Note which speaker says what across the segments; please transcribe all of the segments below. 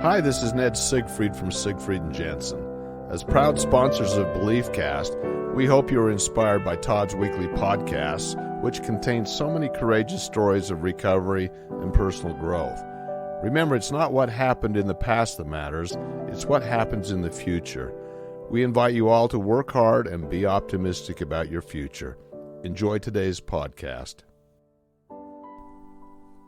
Speaker 1: Hi, this is Ned Siegfried from Siegfried and Jensen. As proud sponsors of BeliefCast, we hope you are inspired by Todd's weekly podcasts, which contain so many courageous stories of recovery and personal growth. Remember, it's not what happened in the past that matters, it's what happens in the future. We invite you all to work hard and be optimistic about your future. Enjoy today's podcast.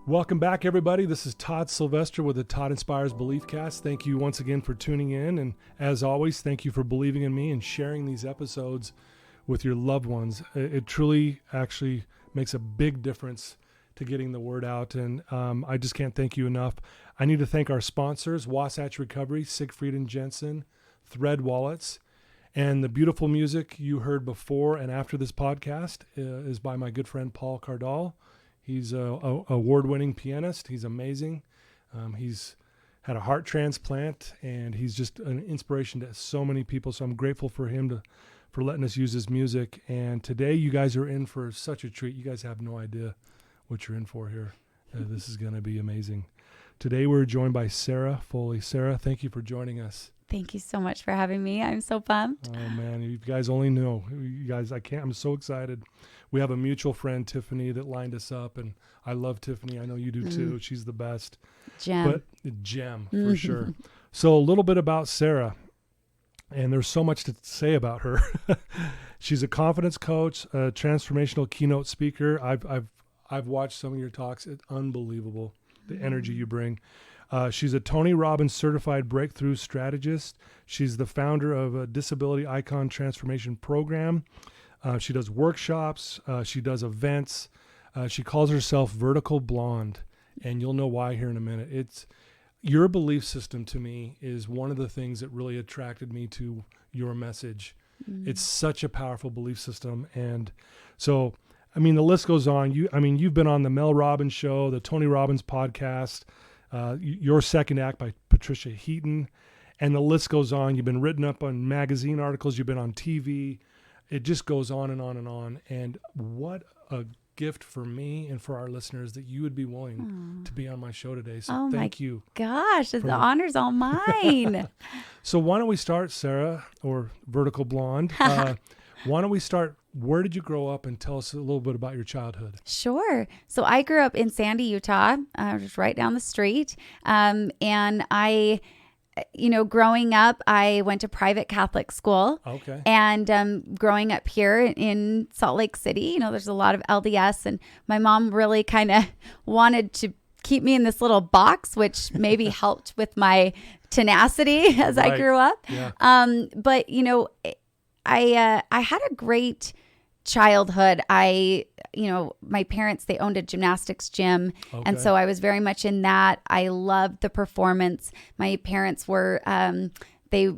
Speaker 2: Welcome back, everybody. This is Todd Sylvester with the Todd Inspires BeliefCast. Thank you once again for tuning in. And as always, thank you for believing in me and sharing these episodes with your loved ones. It truly actually makes a big difference to getting the word out. And I just can't thank you enough. I need to thank our sponsors, Wasatch Recovery, Siegfried and Jensen, Thread Wallets, and the beautiful music you heard before and after this podcast is by my good friend Paul Cardall. He's a award-winning pianist. He's amazing. He's had a heart transplant, and he's just an inspiration to so many people. So I'm grateful for him for letting us use his music. And today, you guys are in for such a treat. You guys have no idea what you're in for here. This is going to be amazing. Today, we're joined by Sarah Foley. Sarah, thank you for joining us.
Speaker 3: Thank you so much for having me. I'm so pumped.
Speaker 2: Oh man, you guys only know. You guys, I'm so excited. We have a mutual friend, Tiffany, that lined us up, and I love Tiffany. I know you do too. She's the best.
Speaker 3: Gem.
Speaker 2: Gem, for sure. So a little bit about Sarah, and there's so much to say about her. She's a confidence coach, a transformational keynote speaker. I've watched some of your talks. It's unbelievable, the energy you bring. She's a Tony Robbins certified breakthrough strategist. She's the founder of a Disability Icon Transformation Program. She does workshops. She does events. She calls herself Vertical Blonde, and you'll know why here in a minute. It's your belief system to me is one of the things that really attracted me to your message. It's such a powerful belief system, and so I mean the list goes on. You've been on the Mel Robbins show, the Tony Robbins podcast. Your Second Act by Patricia Heaton, and the list goes on. You've been written up on magazine articles. You've been on TV. It just goes on and on and on. And what a gift for me and for our listeners that you would be willing to be on my show today. So thank you.
Speaker 3: Gosh, the honor's all mine.
Speaker 2: So why don't we start, Sarah, or Vertical Blonde? Why don't we start? Where did you grow up, and tell us a little bit about your childhood?
Speaker 3: Sure. So I grew up in Sandy, Utah, just right down the street. And I, growing up, I went to private Catholic school.
Speaker 2: Okay.
Speaker 3: And growing up here in Salt Lake City, there's a lot of LDS, and my mom really kind of wanted to keep me in this little box, which maybe helped with my tenacity as I grew up. Yeah. But I had a great childhood. My parents, they owned a gymnastics gym. Okay. And so I was very much in that. I loved the performance. My parents were, they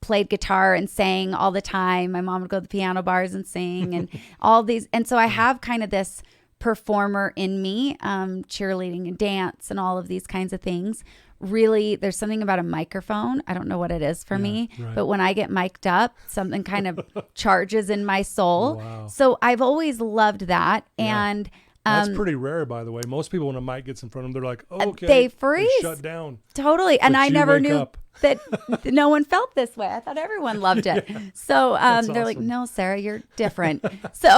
Speaker 3: played guitar and sang all the time. My mom would go to the piano bars and sing and all these. And so I have kind of this performer in me, cheerleading and dance and all of these kinds of things. Really, there's something about a microphone. I don't know what it is for me, but when I get mic'd up, something kind of charges in my soul. Wow. So I've always loved that. Yeah. And
Speaker 2: that's pretty rare, by the way. Most people, when a mic gets in front of them, they're like, oh, okay.
Speaker 3: They freeze.
Speaker 2: They shut down.
Speaker 3: Totally. And I never knew
Speaker 2: up.
Speaker 3: that no one felt this way. I thought everyone loved it. Yeah. So they're
Speaker 2: awesome.
Speaker 3: Like, no, Sarah, you're different. So,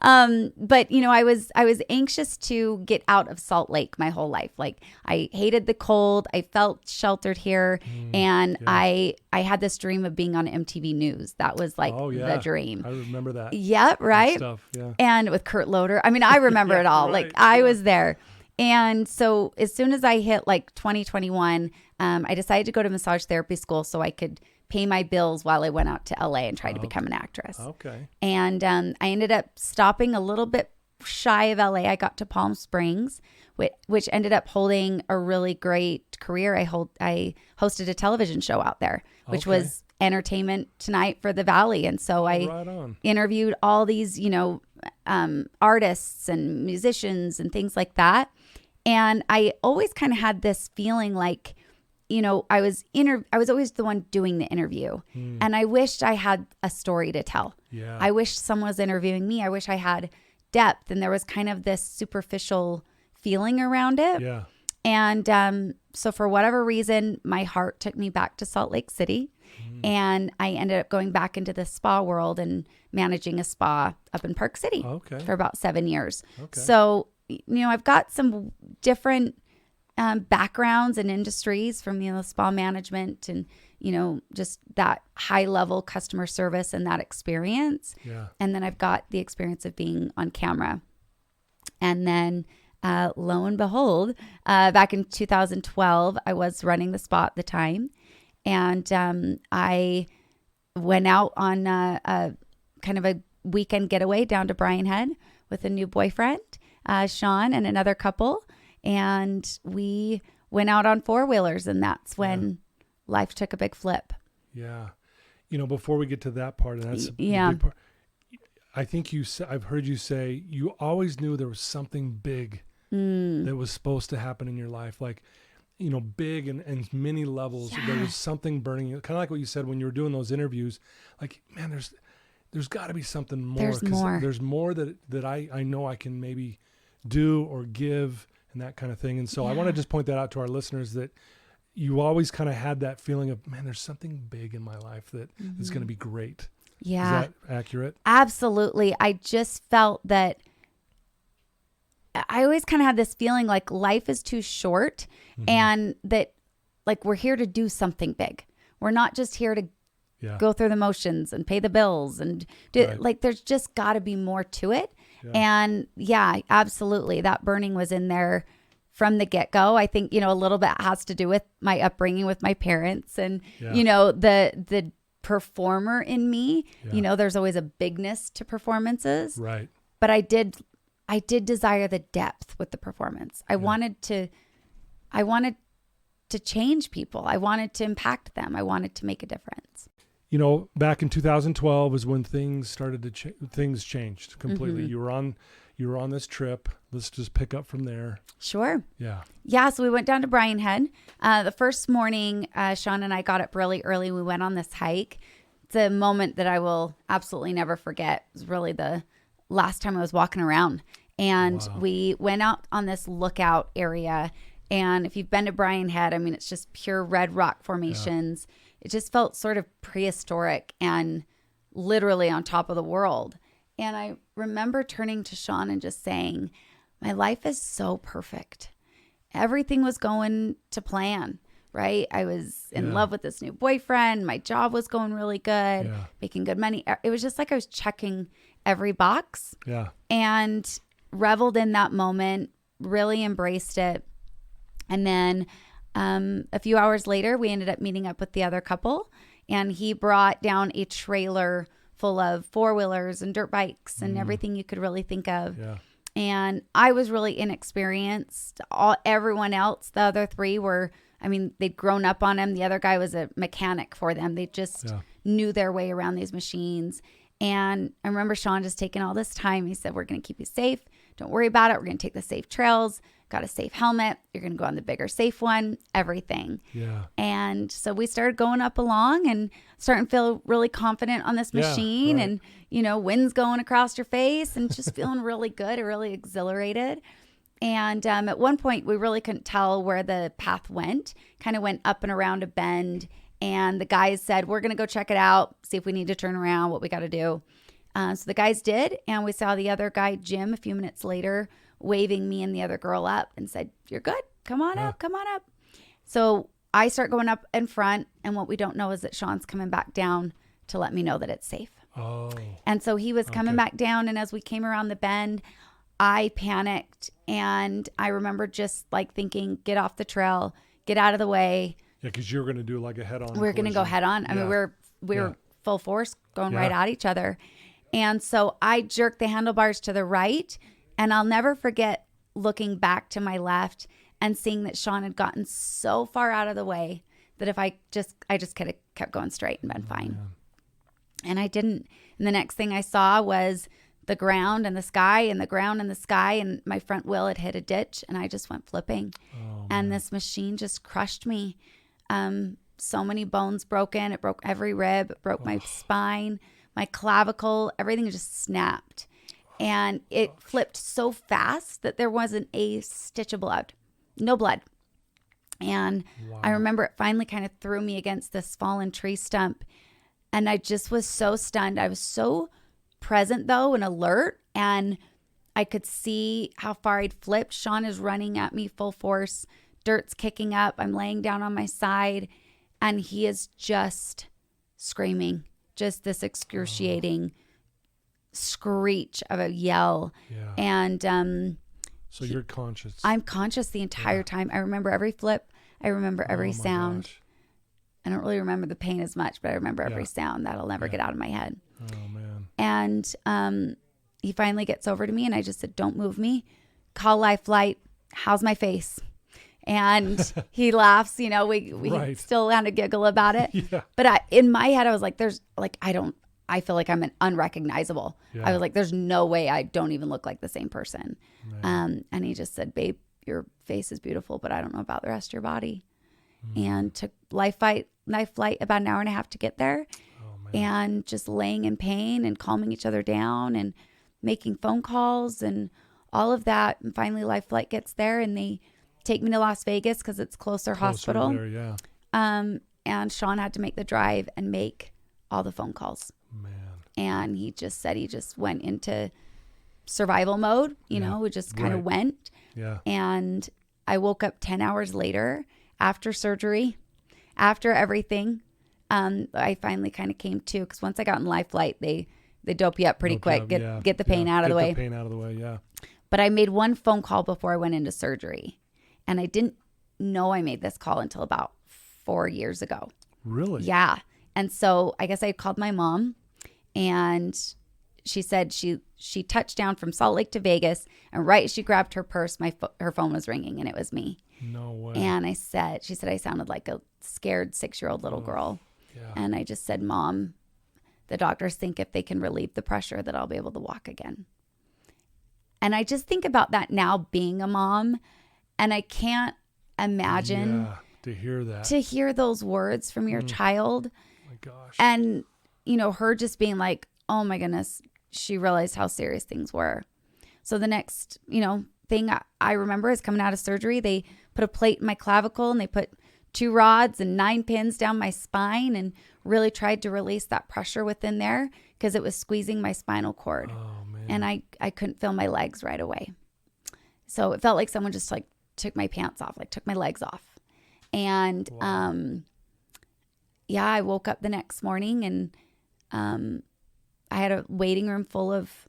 Speaker 3: but I was anxious to get out of Salt Lake my whole life. Like I hated the cold. I felt sheltered here. And yeah. I had this dream of being on MTV News. That was like the dream.
Speaker 2: I remember that.
Speaker 3: Yep. Right.
Speaker 2: Stuff, yeah.
Speaker 3: And with Kurt Loder. I mean, I remember it all. Right. Like I was there. And so as soon as I hit like 2021, I decided to go to massage therapy school so I could pay my bills while I went out to LA and tried to become an actress. Okay. And I ended up stopping a little bit shy of LA. I got to Palm Springs, which ended up holding a really great career. I hosted a television show out there, which was Entertainment Tonight for the Valley. And so I interviewed all these, artists and musicians and things like that. And I always kind of had this feeling like, I was always the one doing the interview. And I wished I had a story to tell. Yeah. I wish someone was interviewing me. I wish I had depth. And there was kind of this superficial feeling around it. Yeah. And so for whatever reason, my heart took me back to Salt Lake City. And I ended up going back into the spa world and managing a spa up in Park City for about 7 years. So, I've got some different backgrounds and industries from, spa management and, just that high level customer service and that experience.
Speaker 2: Yeah.
Speaker 3: And then I've got the experience of being on camera. And then lo and behold, back in 2012, I was running the spa at the time. And I went out on a kind of a weekend getaway down to Bryan Head with a new boyfriend, Sean, and another couple. And we went out on four-wheelers, and that's when life took a big flip.
Speaker 2: Yeah. Before we get to that part, and that's the big part, I think I've heard you say you always knew there was something big that was supposed to happen in your life. Like, big and many levels. Yeah. There was something burning. Kind of like what you said when you were doing those interviews. Like, man, there's got to be something more.
Speaker 3: There's more.
Speaker 2: There's more that I know I can maybe do or give and that kind of thing. And so I want to just point that out to our listeners that you always kind of had that feeling of, man, there's something big in my life that is going to be great.
Speaker 3: Yeah.
Speaker 2: Is that accurate?
Speaker 3: Absolutely. I just felt that I always kind of had this feeling like life is too short and that like we're here to do something big. We're not just here to go through the motions and pay the bills and like there's just got to be more to it. Yeah. And absolutely. That burning was in there from the get-go. I think, a little bit has to do with my upbringing with my parents and, the performer in me, there's always a bigness to performances.
Speaker 2: Right.
Speaker 3: But I did desire the depth with the performance. I wanted to change people. I wanted to impact them. I wanted to make a difference.
Speaker 2: Back in 2012 is when things started to things changed completely. You were on this trip. Let's just pick up from there.
Speaker 3: Sure.
Speaker 2: Yeah.
Speaker 3: Yeah. So we went down to Bryan Head. The first morning, Sean and I got up really early. We went on this hike. It's a moment that I will absolutely never forget. It was really the last time I was walking around. And we went out on this lookout area. And if you've been to Bryan Head, I mean, it's just pure red rock formations. Yeah. It just felt sort of prehistoric and literally on top of the world. And I remember turning to Sean and just saying, my life is so perfect. Everything was going to plan, right? I was in love with this new boyfriend. My job was going really good, making good money. It was just like I was checking every box and reveled in that moment, really embraced it. And then a few hours later, we ended up meeting up with the other couple, and he brought down a trailer full of four-wheelers and dirt bikes and everything you could really think of. Yeah. And I was really inexperienced. Everyone else, the other three they'd grown up on him. The other guy was a mechanic for them. They just knew their way around these machines. And I remember Sean just taking all this time. He said, we're going to keep you safe. Don't worry about it. We're going to take the safe trails. Got a safe helmet. You're going to go on the bigger safe one, everything. Yeah. And so we started going up along and starting to feel really confident on this machine and, winds going across your face and just feeling really good, really exhilarated. And at one point, we really couldn't tell where the path went, kind of went up and around a bend. And the guys said, we're going to go check it out, see if we need to turn around, what we got to do. So the guys did. And we saw the other guy, Jim, a few minutes later, waving me and the other girl up and said, you're good. Come on up. Come on up. So I start going up in front. And what we don't know is that Sean's coming back down to let me know that it's safe. Oh. And so he was coming back down. And as we came around the bend, I panicked. And I remember just like thinking, get off the trail, get out of the way.
Speaker 2: Yeah, because you were going to do like a head on.
Speaker 3: We're going to go head on. I mean, we were full force going right at each other. And so I jerked the handlebars to the right. And I'll never forget looking back to my left and seeing that Sean had gotten so far out of the way that if I just could have kept going straight and been fine. And I didn't. And the next thing I saw was the ground and the sky and the ground and the sky. And my front wheel had hit a ditch and I just went flipping. And this machine just crushed me. So many bones broken. It broke every rib. It broke my spine, my clavicle. Everything just snapped. And it flipped so fast that there wasn't a stitch of blood. No blood. And I remember it finally kind of threw me against this fallen tree stump. And I just was so stunned. I was so present, though, and alert. And I could see how far I'd flipped. Sean is running at me full force. Dirt's kicking up. I'm laying down on my side. And he is just screaming. Just this excruciating screech of a yell.
Speaker 2: Yeah.
Speaker 3: And
Speaker 2: so you're conscious.
Speaker 3: I'm conscious the entire time. I remember every flip. I remember every sound.
Speaker 2: Gosh.
Speaker 3: I don't really remember the pain as much, but I remember every sound. That'll never get out of my head.
Speaker 2: Oh, man.
Speaker 3: And he finally gets over to me, and I just said, don't move me. Call Life Flight. How's my face? And he laughs. You know, we still kind of giggle about it.
Speaker 2: Yeah.
Speaker 3: But in my head, I was like, I feel like I'm unrecognizable.
Speaker 2: Yeah.
Speaker 3: I was like, there's no way I don't even look like the same person. And he just said, babe, your face is beautiful, but I don't know about the rest of your body. And took Life Flight about an hour and a half to get there. And just laying in pain and calming each other down and making phone calls and all of that. And finally Life Flight gets there, and they take me to Las Vegas because it's closer hospital.
Speaker 2: There, yeah.
Speaker 3: And Sean had to make the drive and make all the phone calls.
Speaker 2: Man.
Speaker 3: And he just said he just went into survival mode, you know, we just kind of went.
Speaker 2: Yeah.
Speaker 3: And I woke up 10 hours later after surgery, after everything. I finally kind of came to, because once I got in Life Flight, they dope you up pretty quick, get the pain out of the way.
Speaker 2: Get the pain out of the way, yeah.
Speaker 3: But I made one phone call before I went into surgery. And I didn't know I made this call until about 4 years ago.
Speaker 2: Really?
Speaker 3: Yeah. And so I guess I called my mom, and she said she touched down from Salt Lake to Vegas, and right as she grabbed her purse, her phone was ringing, and it was me.
Speaker 2: No way.
Speaker 3: And she said I sounded like a scared 6-year-old little girl.
Speaker 2: Yeah.
Speaker 3: And I just said, Mom, the doctors think if they can relieve the pressure that I'll be able to walk again. And I just think about that now, being a mom, and I can't imagine
Speaker 2: to
Speaker 3: hear those words from your child.
Speaker 2: Oh my gosh.
Speaker 3: And, you know, her just being like, oh my goodness, she realized how serious things were. So the next, thing I remember is coming out of surgery, they put a plate in my clavicle, and they put 2 rods and 9 pins down my spine, and really tried to release that pressure within there because it was squeezing my spinal cord.
Speaker 2: Oh, man.
Speaker 3: And I couldn't feel my legs right away. So it felt like someone just like took my pants off, like took my legs off. And, I woke up the next morning, and, I had a waiting room full of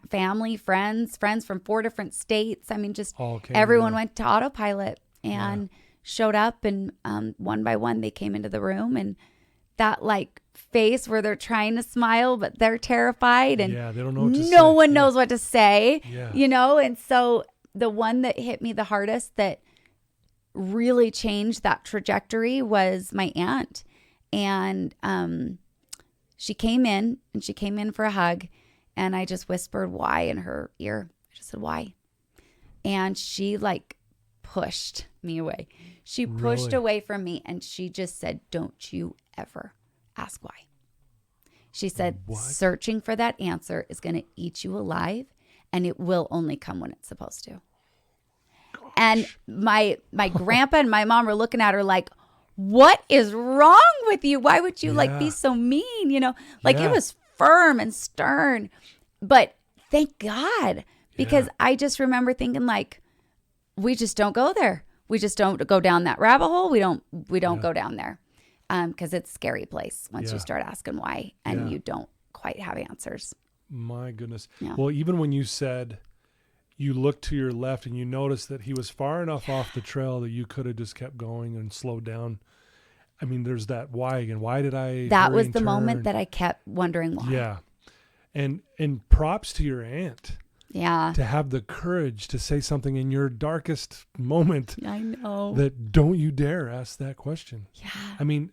Speaker 3: family, friends from 4 different states. I mean, just everyone went to autopilot and showed up, and, one by one they came into the room, and that like face where they're trying to smile, but they're terrified, and
Speaker 2: they don't know what to say.
Speaker 3: No one knows what to say,
Speaker 2: Yeah.
Speaker 3: And so the one that hit me the hardest, that really changed that trajectory, was my aunt. And she came in for a hug, and I just whispered why in her ear. I just said, why? And she like pushed me away. She pushed away from me, and she just said, don't you ever ask why. She said, searching for that answer is going to eat you alive, and it will only come when it's supposed to. Gosh. And my grandpa and my mom were looking at her like, what is wrong with you? Why would you like be so mean? It was firm and stern, but thank God, because I just remember thinking like, we just don't go there. We just don't go down that rabbit hole. We don't go down there. Cause it's a scary place once you start asking why, and you don't quite have answers.
Speaker 2: My goodness.
Speaker 3: Yeah.
Speaker 2: Well, even when you said you looked to your left and you noticed that he was far enough off the trail that you could have just kept going and slowed down. I mean, there's that why again. Why did I?
Speaker 3: That was the moment that I kept wondering why.
Speaker 2: Yeah. And props to your aunt.
Speaker 3: Yeah.
Speaker 2: To have the courage to say something in your darkest moment.
Speaker 3: I know.
Speaker 2: That don't you dare ask that question.
Speaker 3: Yeah.
Speaker 2: I mean,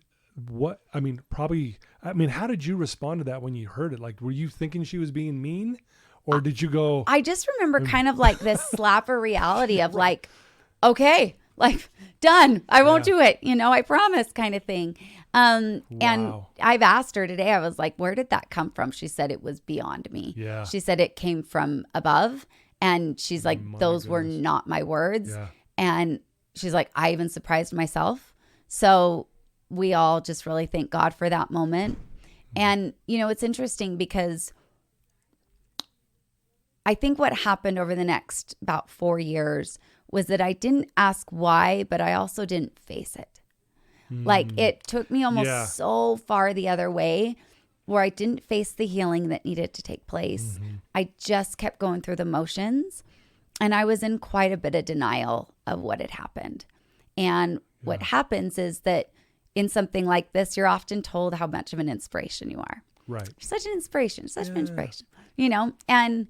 Speaker 2: how did you respond to that when you heard it? Like, were you thinking she was being mean? Or did you go?
Speaker 3: I just remember kind of like this slapper reality of like, okay, like done. I won't do it. I promise, kind of thing. And I've asked her today, I was like, where did that come from? She said it was beyond me.
Speaker 2: Yeah.
Speaker 3: She said it came from above. And she's like, those were not my words.
Speaker 2: Yeah.
Speaker 3: And she's like, I even surprised myself. So we all just really thank God for that moment. And, you know, it's interesting because I think what happened over the next about 4 years was that I didn't ask why, but I also didn't face it. Like it took me almost so far the other way where I didn't face the healing that needed to take place. I just kept going through the motions, and I was in quite a bit of denial of what had happened. And what happens is that in something like this, you're often told how much of an inspiration you are.
Speaker 2: Right.
Speaker 3: You're such an inspiration, such an inspiration, you know? And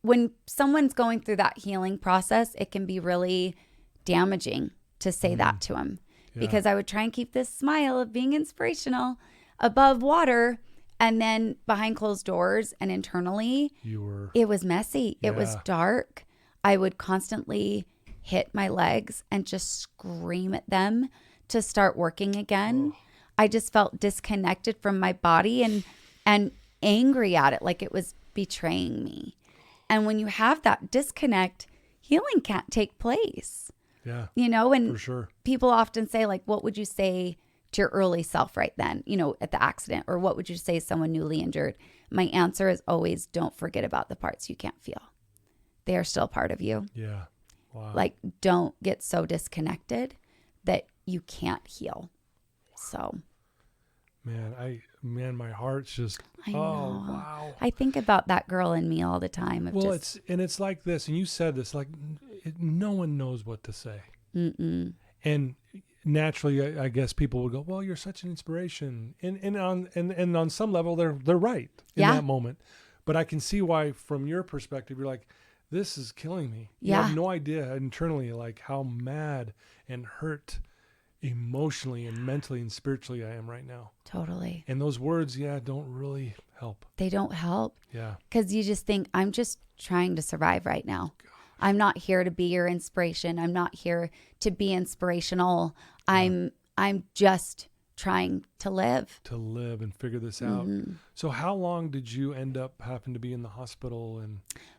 Speaker 3: when someone's going through that healing process, it can be really damaging to say that to them. Because I would try and keep this smile of being inspirational above water, and then behind closed doors and internally, it was messy. It was dark. I would constantly hit my legs and just scream at them to start working again. I just felt disconnected from my body and angry at it, like it was betraying me. And when you have that disconnect, healing can't take place.
Speaker 2: Yeah.
Speaker 3: You know, and
Speaker 2: for sure.
Speaker 3: People often say, like, what would you say to your early self right then, you know, at the accident? Or what would you say to someone newly injured? My answer is always, don't forget about the parts you can't feel. They are still part of you.
Speaker 2: Yeah. Wow.
Speaker 3: Like, don't get so disconnected that you can't heal. So.
Speaker 2: Man, my heart's just,
Speaker 3: I know.
Speaker 2: Oh, wow.
Speaker 3: I think about that girl in me all the time.
Speaker 2: Well, it's like this, and you said this, like, no one knows what to say. And naturally, I guess people would go, well, you're such an inspiration. And on some level, they're right in that moment. But I can see why, from your perspective, you're like, this is killing me. You have no idea internally, like, how mad and hurt emotionally and mentally and spiritually I am right now.
Speaker 3: Totally.
Speaker 2: And those words, don't really help.
Speaker 3: They don't help.
Speaker 2: Yeah.
Speaker 3: Because you just think, I'm just trying to survive right now. Gosh. I'm not here to be your inspiration. I'm not here to be inspirational. I'm just trying to live.
Speaker 2: To live and figure this out. So how long did you end up having to be in the hospital?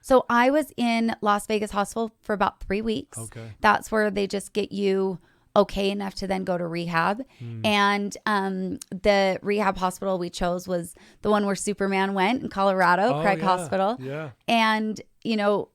Speaker 3: So I was in Las Vegas hospital for about 3 weeks.
Speaker 2: Okay.
Speaker 3: That's where they just get you okay enough to then go to rehab. And the rehab hospital we chose was the one where Superman went in Colorado, Craig Hospital.
Speaker 2: Yeah.
Speaker 3: And, you know,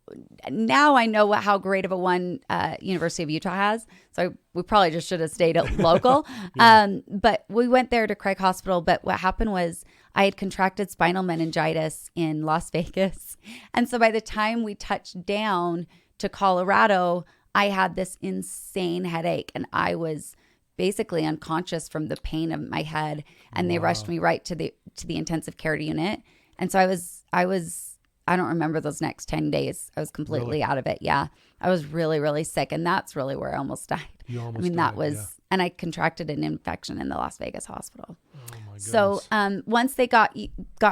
Speaker 3: now I know how great of a one University of Utah has. So we probably just should have stayed at local. But we went there to Craig Hospital. But what happened was I had contracted spinal meningitis in Las Vegas. And so by the time we touched down to Colorado, I had this insane headache, and I was basically unconscious from the pain of my head, and they rushed me right to the intensive care unit. And so I don't remember those next 10 days. I was completely out of it. Yeah. I was really, really sick, and that's really where I almost died.
Speaker 2: You almost
Speaker 3: died, that was, and I contracted an infection in the Las Vegas hospital. Oh my goodness. So once they got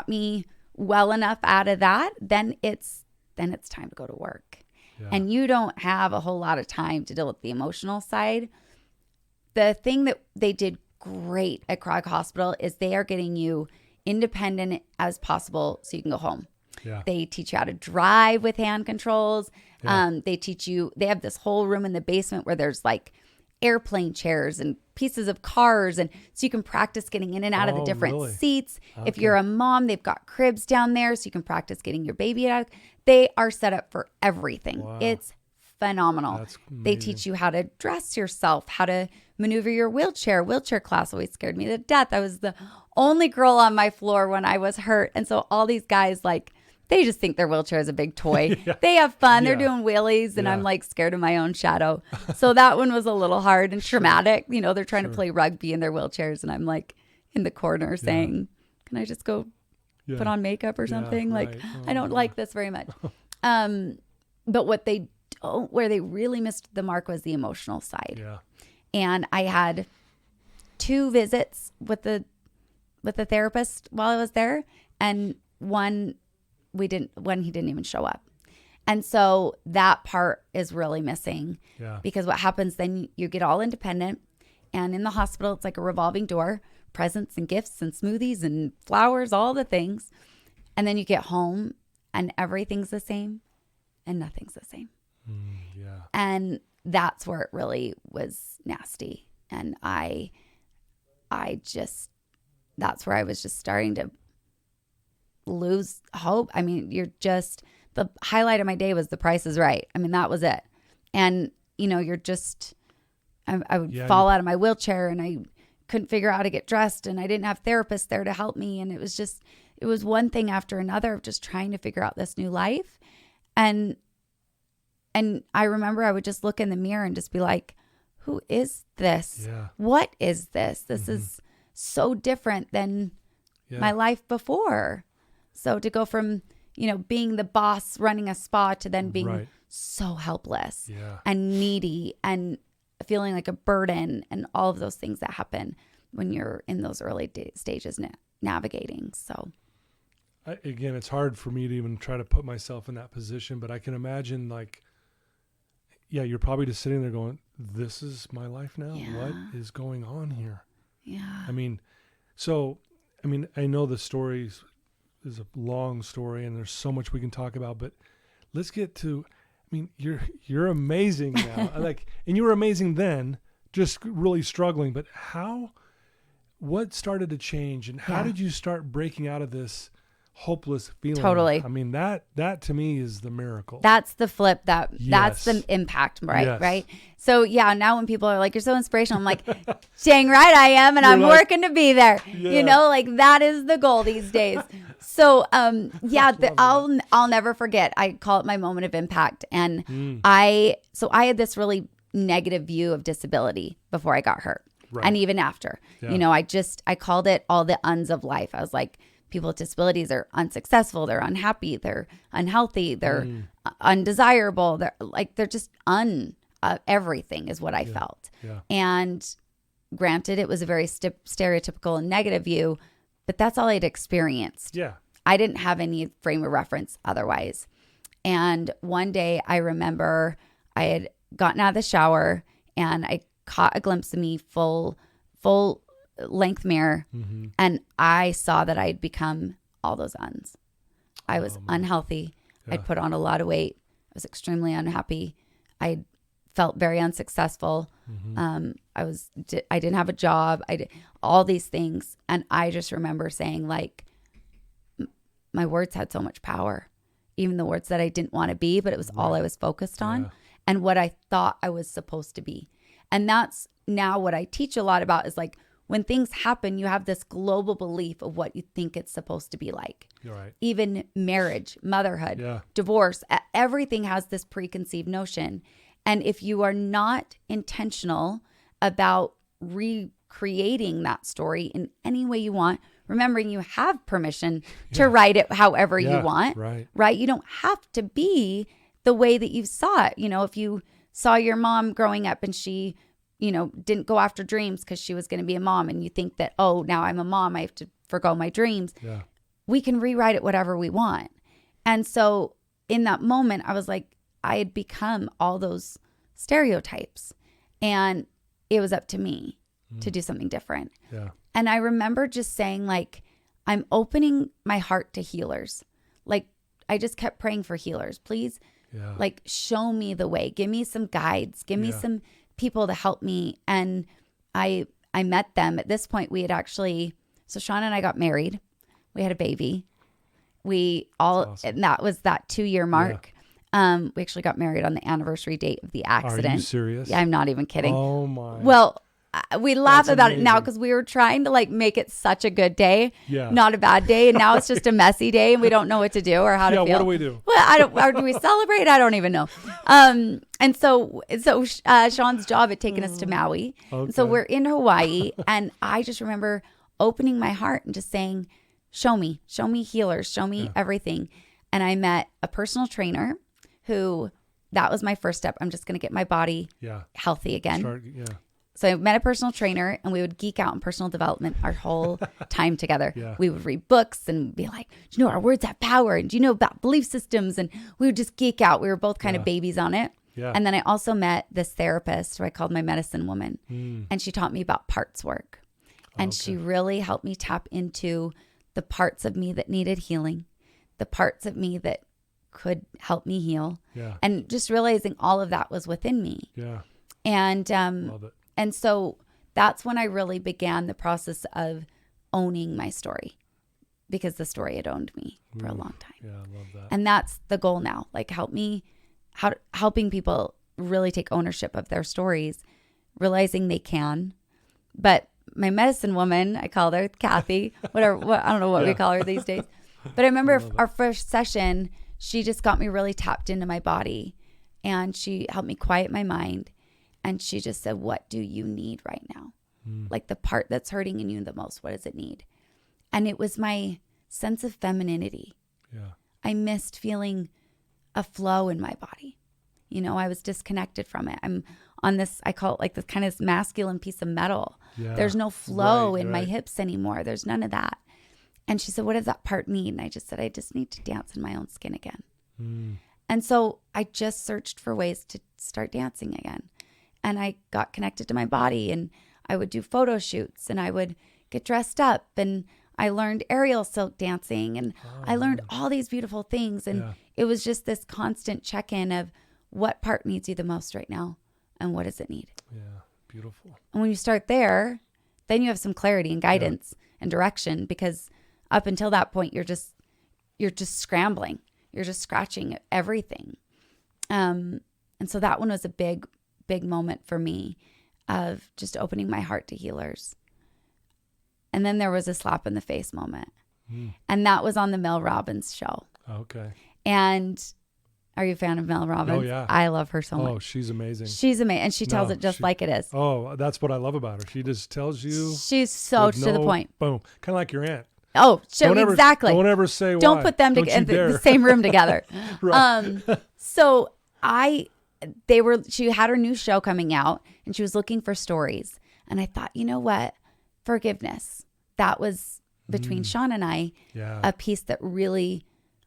Speaker 3: me well enough out of that, then it's time to go to work. Yeah. And you don't have a whole lot of time to deal with the emotional side. The thing that they did great at Craig Hospital is they are getting you independent as possible so you can go home. Yeah. They teach you how to drive with hand controls. Yeah. They have this whole room in the basement where there's like airplane chairs and pieces of cars, and so you can practice getting in and out of the different seats. Okay. If you're a mom, they've got cribs down there so you can practice getting your baby out. They are set up for everything. Wow. It's phenomenal. They teach you how to dress yourself, how to maneuver your wheelchair. Wheelchair class always scared me to death. I was the only girl on my floor when I was hurt, and so all these guys, like, they just think their wheelchair is a big toy. They have fun. They're doing wheelies, and I'm like scared of my own shadow. So that one was a little hard and traumatic. You know, they're trying to play rugby in their wheelchairs, and I'm like in the corner saying, can I just go put on makeup or something? Like, I don't like this very much. But what they don't, where they really missed the mark was the emotional side. Yeah. And I had 2 visits with the therapist while I was there, and one he didn't even show up. And so that part is really missing. Yeah. Because what happens then, you get all independent, and in the hospital, it's like a revolving door, presents and gifts and smoothies and flowers, all the things. And then you get home and everything's the same and nothing's the same. Yeah. And that's where it really was nasty. And I just, that's where I was just starting to lose hope. I mean, the highlight of my day was The Price is Right. I mean, that was it. And, you're just, I would fall out of my wheelchair, and I couldn't figure out how to get dressed, and I didn't have therapists there to help me. And it was one thing after another of just trying to figure out this new life. And I remember I would just look in the mirror and just be like, who is this?
Speaker 2: Yeah.
Speaker 3: What is this? This is so different than my life before. So to go from, being the boss running a spa to then being so helpless and needy and feeling like a burden, and all of those things that happen when you're in those early stages navigating. So
Speaker 2: again, it's hard for me to even try to put myself in that position, but I can imagine, like, you're probably just sitting there going, this is my life now.
Speaker 3: Yeah.
Speaker 2: What is going on here?
Speaker 3: Yeah.
Speaker 2: I know the story is a long story, and there's so much we can talk about, but let's get to, you're amazing now. And you were amazing then, just really struggling, but what started to change, and how did you start breaking out of this hopeless feeling?
Speaker 3: Totally.
Speaker 2: That to me is the miracle.
Speaker 3: That's the flip. That's the impact, right?
Speaker 2: Yes.
Speaker 3: Right. So now when people are like, you're so inspirational, I'm like, dang right I am. And I'm working to be there, that is the goal these days. So, I'll never forget. I call it my moment of impact. And I had this really negative view of disability before I got hurt. Right. And even after, I called it all the uns of life. I was like, people with disabilities are unsuccessful, they're unhappy, they're unhealthy, they're undesirable. They're just everything is what I felt. Yeah. And granted, it was a very stereotypical and negative view, but that's all I'd experienced. Yeah. I didn't have any frame of reference otherwise. And one day I remember I had gotten out of the shower and I caught a glimpse of me full length mirror, and I saw that I'd become all those uns. I was unhealthy. I'd put on a lot of weight. I was extremely unhappy. I felt very unsuccessful. I didn't have a job. I did all these things, and I just remember saying, like, my words had so much power, even the words that I didn't want to be, but it was all I was focused on, and what I thought I was supposed to be. And that's now what I teach a lot about is, like, when things happen, you have this global belief of what you think it's supposed to be like. You're right. Even marriage, motherhood, divorce, everything has this preconceived notion. And if you are not intentional about recreating that story in any way you want, remembering you have permission to write it however you want, right? You don't have to be the way that you saw it. If you saw your mom growing up and she didn't go after dreams because she was going to be a mom, and you think that, oh, now I'm a mom, I have to forgo my dreams. Yeah. We can rewrite it whatever we want. And so in that moment, I was like, I had become all those stereotypes, and it was up to me to do something different. Yeah. And I remember just saying, like, I'm opening my heart to healers. Like, I just kept praying for healers. Please, like, show me the way. Give me some guides. Give me some people to help me. And I met them. At this point, we had so Sean and I got married. We had a baby. And that was that 2-year mark. Yeah. We actually got married on the anniversary date of the accident.
Speaker 2: Are you serious?
Speaker 3: Yeah, I'm not even kidding.
Speaker 2: Oh my.
Speaker 3: Well, we laugh about it now because we were trying to, like, make it such a good day, not a bad day, and now it's just a messy day, and we don't know what to do or how to feel.
Speaker 2: Yeah, what do we do?
Speaker 3: Well, or do we celebrate? I don't even know. And so Sean's job had taken us to Maui, and so we're in Hawaii, and I just remember opening my heart and just saying, "Show me healers, show me everything." And I met a personal trainer who, that was my first step. I'm just going to get my body healthy again. So I met a personal trainer, and we would geek out in personal development our whole time together. Yeah. We would read books and be like, do you know our words have power? And do you know about belief systems? And we would just geek out. We were both kind of babies on it. Yeah. And then I also met this therapist who I called my medicine woman. And she taught me about parts work. And she really helped me tap into the parts of me that needed healing, the parts of me that could help me heal.
Speaker 2: Yeah.
Speaker 3: And just realizing all of that was within me.
Speaker 2: Yeah.
Speaker 3: And
Speaker 2: Love it.
Speaker 3: and so that's when I really began the process of owning my story, because the story had owned me for a long time.
Speaker 2: Yeah, I love that.
Speaker 3: And that's the goal now. Like helping people really take ownership of their stories, realizing they can. But my medicine woman, I call her Kathy, whatever, I don't know what we call her these days. But I remember our first session, she just got me really tapped into my body, and she helped me quiet my mind. And she just said, what do you need right now? Like the part that's hurting in you the most, what does it need? And it was my sense of femininity.
Speaker 2: Yeah.
Speaker 3: I missed feeling a flow in my body. You know, I was disconnected from it. I'm on this, I call it like this kind of masculine piece of metal.
Speaker 2: Yeah.
Speaker 3: There's no flow in my hips anymore. There's none of that. And she said, what does that part need? And I just said, I just need to dance in my own skin again. And so I just searched for ways to start dancing again. And I got connected to my body, and I would do photo shoots, and I would get dressed up, and I learned aerial silk dancing, and I learned all these beautiful things. And it was just this constant check-in of what part needs you the most right now, and what does it need?
Speaker 2: Yeah, beautiful.
Speaker 3: And when you start there, then you have some clarity and guidance and direction, because up until that point, you're just scrambling. You're just scratching at everything. And so that one was a big moment for me of just opening my heart to healers. And then there was a slap in the face moment. And that was on the Mel Robbins show.
Speaker 2: Okay.
Speaker 3: And are you a fan of Mel Robbins?
Speaker 2: Oh, yeah.
Speaker 3: I love her so much.
Speaker 2: Oh, she's amazing.
Speaker 3: She's amazing. And she tells it just like it is.
Speaker 2: Oh, that's what I love about her. She just tells you.
Speaker 3: She's so to the point.
Speaker 2: Boom. Kind of like your aunt.
Speaker 3: Oh, sure, exactly.
Speaker 2: Don't ever say why.
Speaker 3: Don't put them in the same room together.
Speaker 2: Right.
Speaker 3: So she had her new show coming out, and she was looking for stories. And I thought, you know what? Forgiveness. That was between Sean and I, a piece that really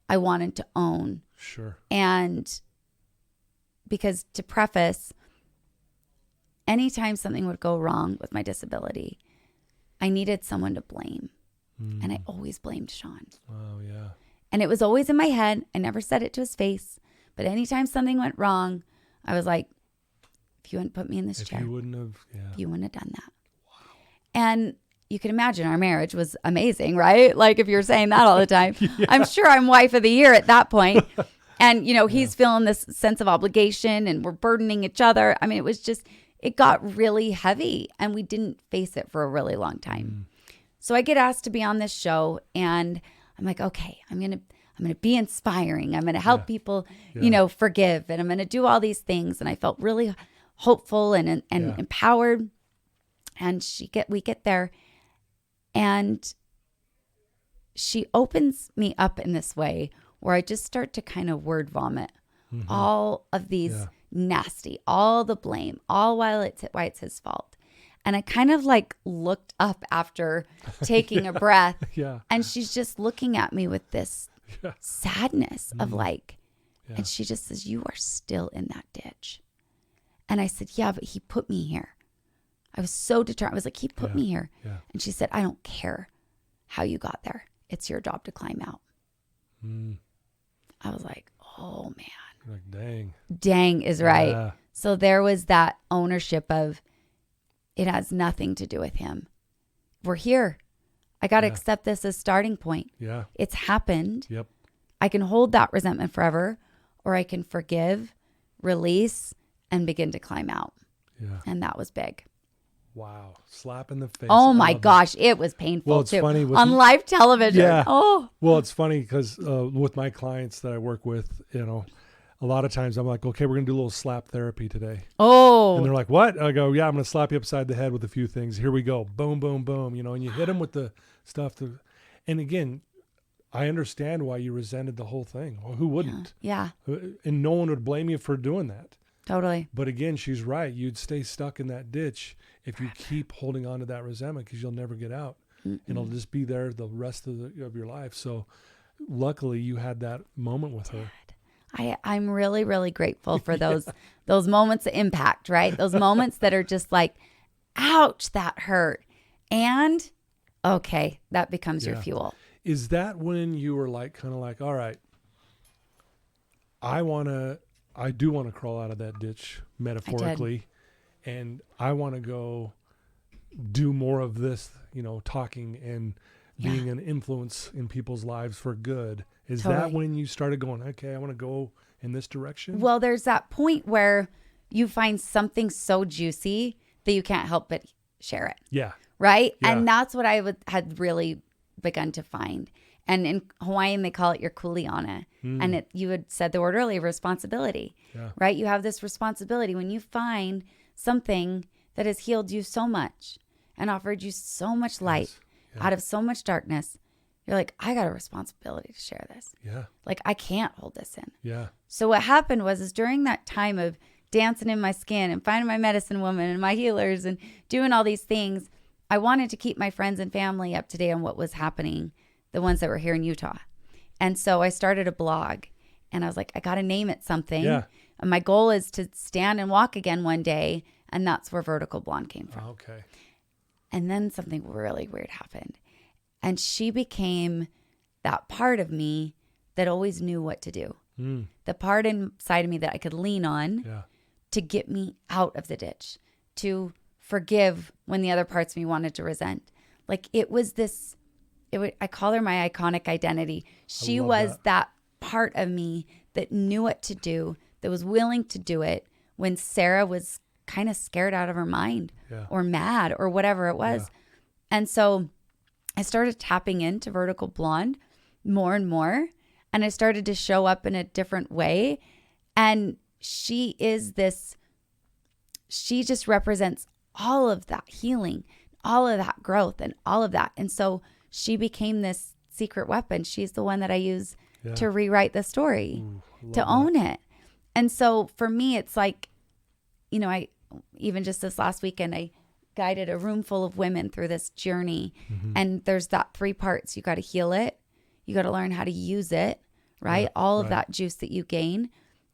Speaker 3: I wanted to own.
Speaker 2: Sure.
Speaker 3: And because, to preface, anytime something would go wrong with my disability, I needed someone to blame. And I always blamed Sean.
Speaker 2: Oh, yeah.
Speaker 3: And it was always in my head. I never said it to his face. But anytime something went wrong, I was like, if you hadn't put me in this chair,
Speaker 2: you wouldn't have
Speaker 3: done that. Wow. And you can imagine our marriage was amazing, right? Like if you're saying that all the time. I'm sure I'm wife of the year at that point. And, you know, he's feeling this sense of obligation, and we're burdening each other. I mean, it got really heavy, and we didn't face it for a really long time. So I get asked to be on this show, and I'm like, okay, I'm going to be inspiring. I'm going to help people, you know, forgive, and I'm going to do all these things. And I felt really hopeful and empowered. And we get there, and she opens me up in this way where I just start to kind of word vomit all of these nasty, all the blame, all why it's his fault. And I kind of like looked up after taking a breath, and she's just looking at me with this sadness of like, and she just says, you are still in that ditch. And I said, yeah, but he put me here. I was so determined. I was like, he put me here. And she said, I don't care how you got there. It's your job to climb out. I was like, oh man.
Speaker 2: You're like, dang.
Speaker 3: Dang is right.
Speaker 2: Yeah.
Speaker 3: So there was that ownership of, it has nothing to do with him. We're here. I got to accept this as starting point.
Speaker 2: Yeah.
Speaker 3: It's happened.
Speaker 2: Yep.
Speaker 3: I can hold that resentment forever, or I can forgive, release, and begin to climb out.
Speaker 2: Yeah.
Speaker 3: And that was big.
Speaker 2: Wow. Slap in the face.
Speaker 3: Oh my gosh. It was painful.
Speaker 2: Well, it's
Speaker 3: too.
Speaker 2: funny
Speaker 3: on live television.
Speaker 2: Yeah.
Speaker 3: Oh.
Speaker 2: Well, it's funny because with my clients that I work with, you know, a lot of times I'm like, okay, we're going to do a little slap therapy today.
Speaker 3: Oh.
Speaker 2: And they're like, what? I go, yeah, I'm going to slap you upside the head with a few things. Here we go. Boom, boom, boom. You know, and you hit them with the stuff. And again, I understand why you resented the whole thing. Well, who wouldn't?
Speaker 3: Yeah.
Speaker 2: And no one would blame you for doing that.
Speaker 3: Totally.
Speaker 2: But again, she's right. You'd stay stuck in that ditch if you keep holding on to that resentment, because you'll never get out. And it'll just be there the rest of your life. So luckily you had that moment with her.
Speaker 3: I'm really, really grateful for those moments of impact, right? Those moments that are just like, ouch, that hurt. And okay, that becomes your fuel.
Speaker 2: Is that when you were like, kind of like, all right, I do want to crawl out of that ditch metaphorically, and I want to go do more of this, talking and being an influence in people's lives for good. Is that when you started going, okay, I want to go in this direction?
Speaker 3: Well, there's that point where you find something so juicy that you can't help but share it.
Speaker 2: Yeah.
Speaker 3: Right?
Speaker 2: Yeah.
Speaker 3: And that's what I had really begun to find. And in Hawaiian, they call it your kuleana. And you had said the word earlier, responsibility, right? You have this responsibility when you find something that has healed you so much and offered you so much light out of so much darkness. You're like, I got a responsibility to share this.
Speaker 2: Yeah.
Speaker 3: Like, I can't hold this in.
Speaker 2: Yeah.
Speaker 3: So what happened was during that time of dancing in my skin and finding my medicine woman and my healers and doing all these things, I wanted to keep my friends and family up to date on what was happening, the ones that were here in Utah. And so I started a blog and I was like, I got to name it something.
Speaker 2: Yeah.
Speaker 3: And my goal is to stand and walk again one day. And that's where Vertical Blonde came from.
Speaker 2: Okay.
Speaker 3: And then something really weird happened. And she became that part of me that always knew what to do. The part inside of me that I could lean on to get me out of the ditch, to forgive when the other parts of me wanted to resent. Like it was this, I call her my iconic identity. She was that part of me that knew what to do, that was willing to do it when Sarah was kind of scared out of her mind or mad or whatever it was. Yeah. And so I started tapping into Vertical Blonde more and more. And I started to show up in a different way. And she just represents all of that healing, all of that growth and all of that. And so she became this secret weapon. She's the one that I use to rewrite the story, to own it. And so for me, it's like, I even just this last weekend, I guided a room full of women through this journey. And there's that 3 parts. You got to heal it. You got to learn how to use it, right?
Speaker 2: Yeah,
Speaker 3: all of that juice that you gain.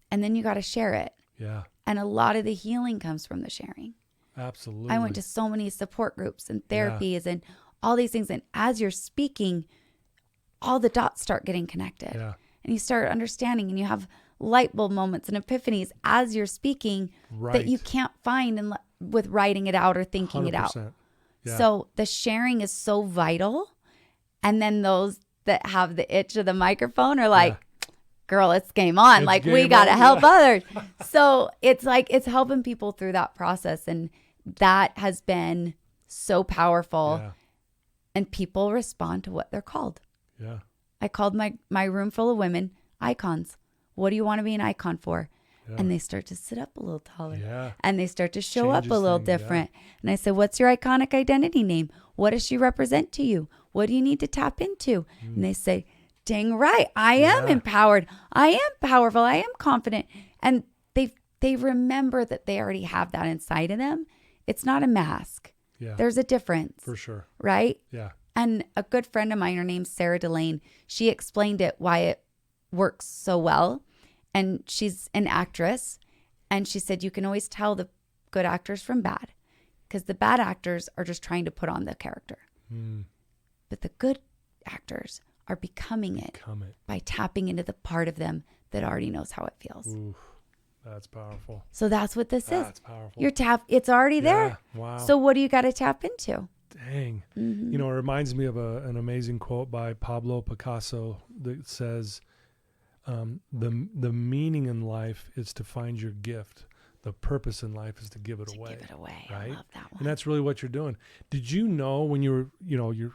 Speaker 3: And then you got to share it.
Speaker 2: Yeah.
Speaker 3: And a lot of the healing comes from the sharing.
Speaker 2: Absolutely.
Speaker 3: I went to so many support groups and therapies and all these things. And as you're speaking, all the dots start getting connected. Yeah. And you start understanding and you have light bulb moments and epiphanies as you're speaking that you can't find with writing it out or thinking 100%. It out. Yeah. So the sharing is so vital. And then those that have the itch of the microphone are like, girl, it's game on. Like we got to help others. So it's like, it's helping people through that process. And that has been so powerful. Yeah. And people respond to what they're called.
Speaker 2: Yeah.
Speaker 3: I called my room full of women icons. What do you want to be an icon for? Yeah. And they start to sit up a little taller. Yeah. And they start to show up a little different. Yeah. And I said, what's your iconic identity name? What does she represent to you? What do you need to tap into? And they say, dang right, I am empowered. I am powerful. I am confident. And they remember that they already have that inside of them. It's not a mask. Yeah. There's a difference.
Speaker 2: For sure.
Speaker 3: Right?
Speaker 2: Yeah.
Speaker 3: And a good friend of mine, her name's Sarah Delane, she explained why it works so well. And she's an actress. And she said, you can always tell the good actors from bad because the bad actors are just trying to put on the character. But the good actors are becoming it by tapping into the part of them that already knows how it feels.
Speaker 2: Oof, that's powerful.
Speaker 3: So that's what this is.
Speaker 2: That's powerful.
Speaker 3: It's already there.
Speaker 2: Wow.
Speaker 3: So what do you got to tap into?
Speaker 2: Dang. It reminds me of an amazing quote by Pablo Picasso that says, the meaning in life is to find your gift. The purpose in life is to give it away.
Speaker 3: Give it away.
Speaker 2: Right?
Speaker 3: I love that one.
Speaker 2: And that's really what you're doing. Did you know when you were,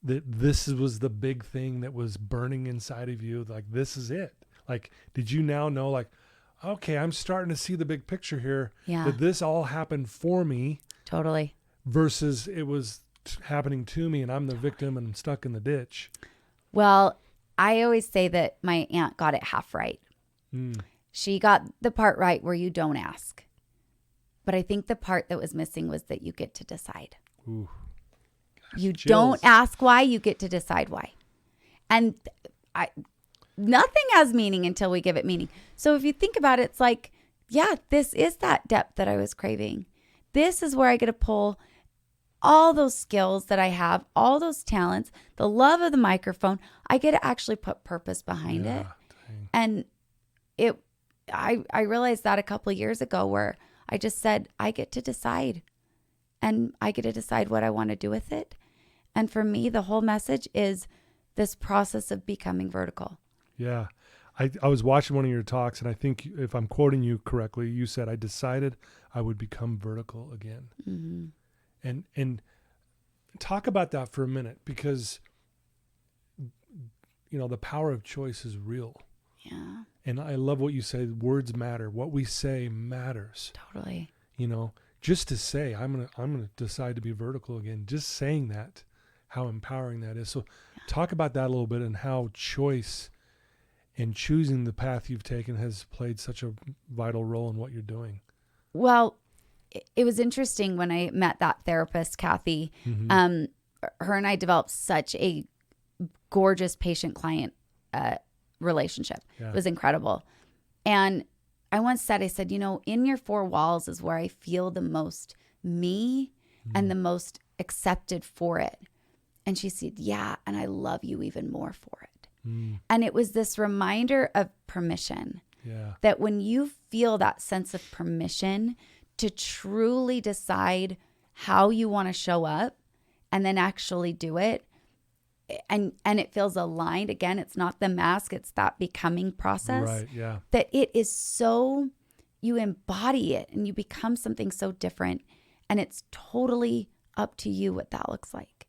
Speaker 2: that this was the big thing that was burning inside of you? Like, this is it. Like, did you now know, like, okay, I'm starting to see the big picture here. Yeah. That this all happened for me.
Speaker 3: Totally.
Speaker 2: Versus it was happening to me and I'm the victim and I'm stuck in the ditch.
Speaker 3: Well, I always say that my aunt got it half right. She got the part right where you don't ask. But I think the part that was missing was that you get to decide.
Speaker 2: Ooh.
Speaker 3: You don't ask why, you get to decide why. And nothing has meaning until we give it meaning. So if you think about it, it's like, yeah, this is that depth that I was craving. This is where I get to pull all those skills that I have, all those talents, the love of the microphone. I get to actually put purpose behind it. Dang. And I realized that a couple of years ago, where I just said, I get to decide, and I get to decide what I want to do with it. And for me, the whole message is this process of becoming vertical.
Speaker 2: Yeah. I was watching one of your talks, and I think, if I'm quoting you correctly, you said, I decided I would become vertical again. Mm-hmm. And talk about that for a minute, because, you know, the power of choice is real.
Speaker 3: Yeah.
Speaker 2: And I love what you say. Words matter. What we say matters.
Speaker 3: Totally.
Speaker 2: You know, just to say, I'm gonna decide to be vertical again. Just saying that, how empowering that is. So talk about that a little bit, and how choice and choosing the path you've taken has played such a vital role in what you're doing.
Speaker 3: Well, it was interesting when I met that therapist, Kathy. Mm-hmm. Her and I developed such a gorgeous patient-client relationship. Yeah. It was incredible. And I once said, I said, you know, in your four walls is where I feel the most me and the most accepted for it. And she said, yeah, and I love you even more for it. And it was this reminder of permission. Yeah. That when you feel that sense of permission to truly decide how you want to show up and then actually do it, and it feels aligned. Again, it's not the mask, it's that becoming process.
Speaker 2: Right, yeah.
Speaker 3: That it is so, you embody it and you become something so different, and it's totally up to you what that looks like.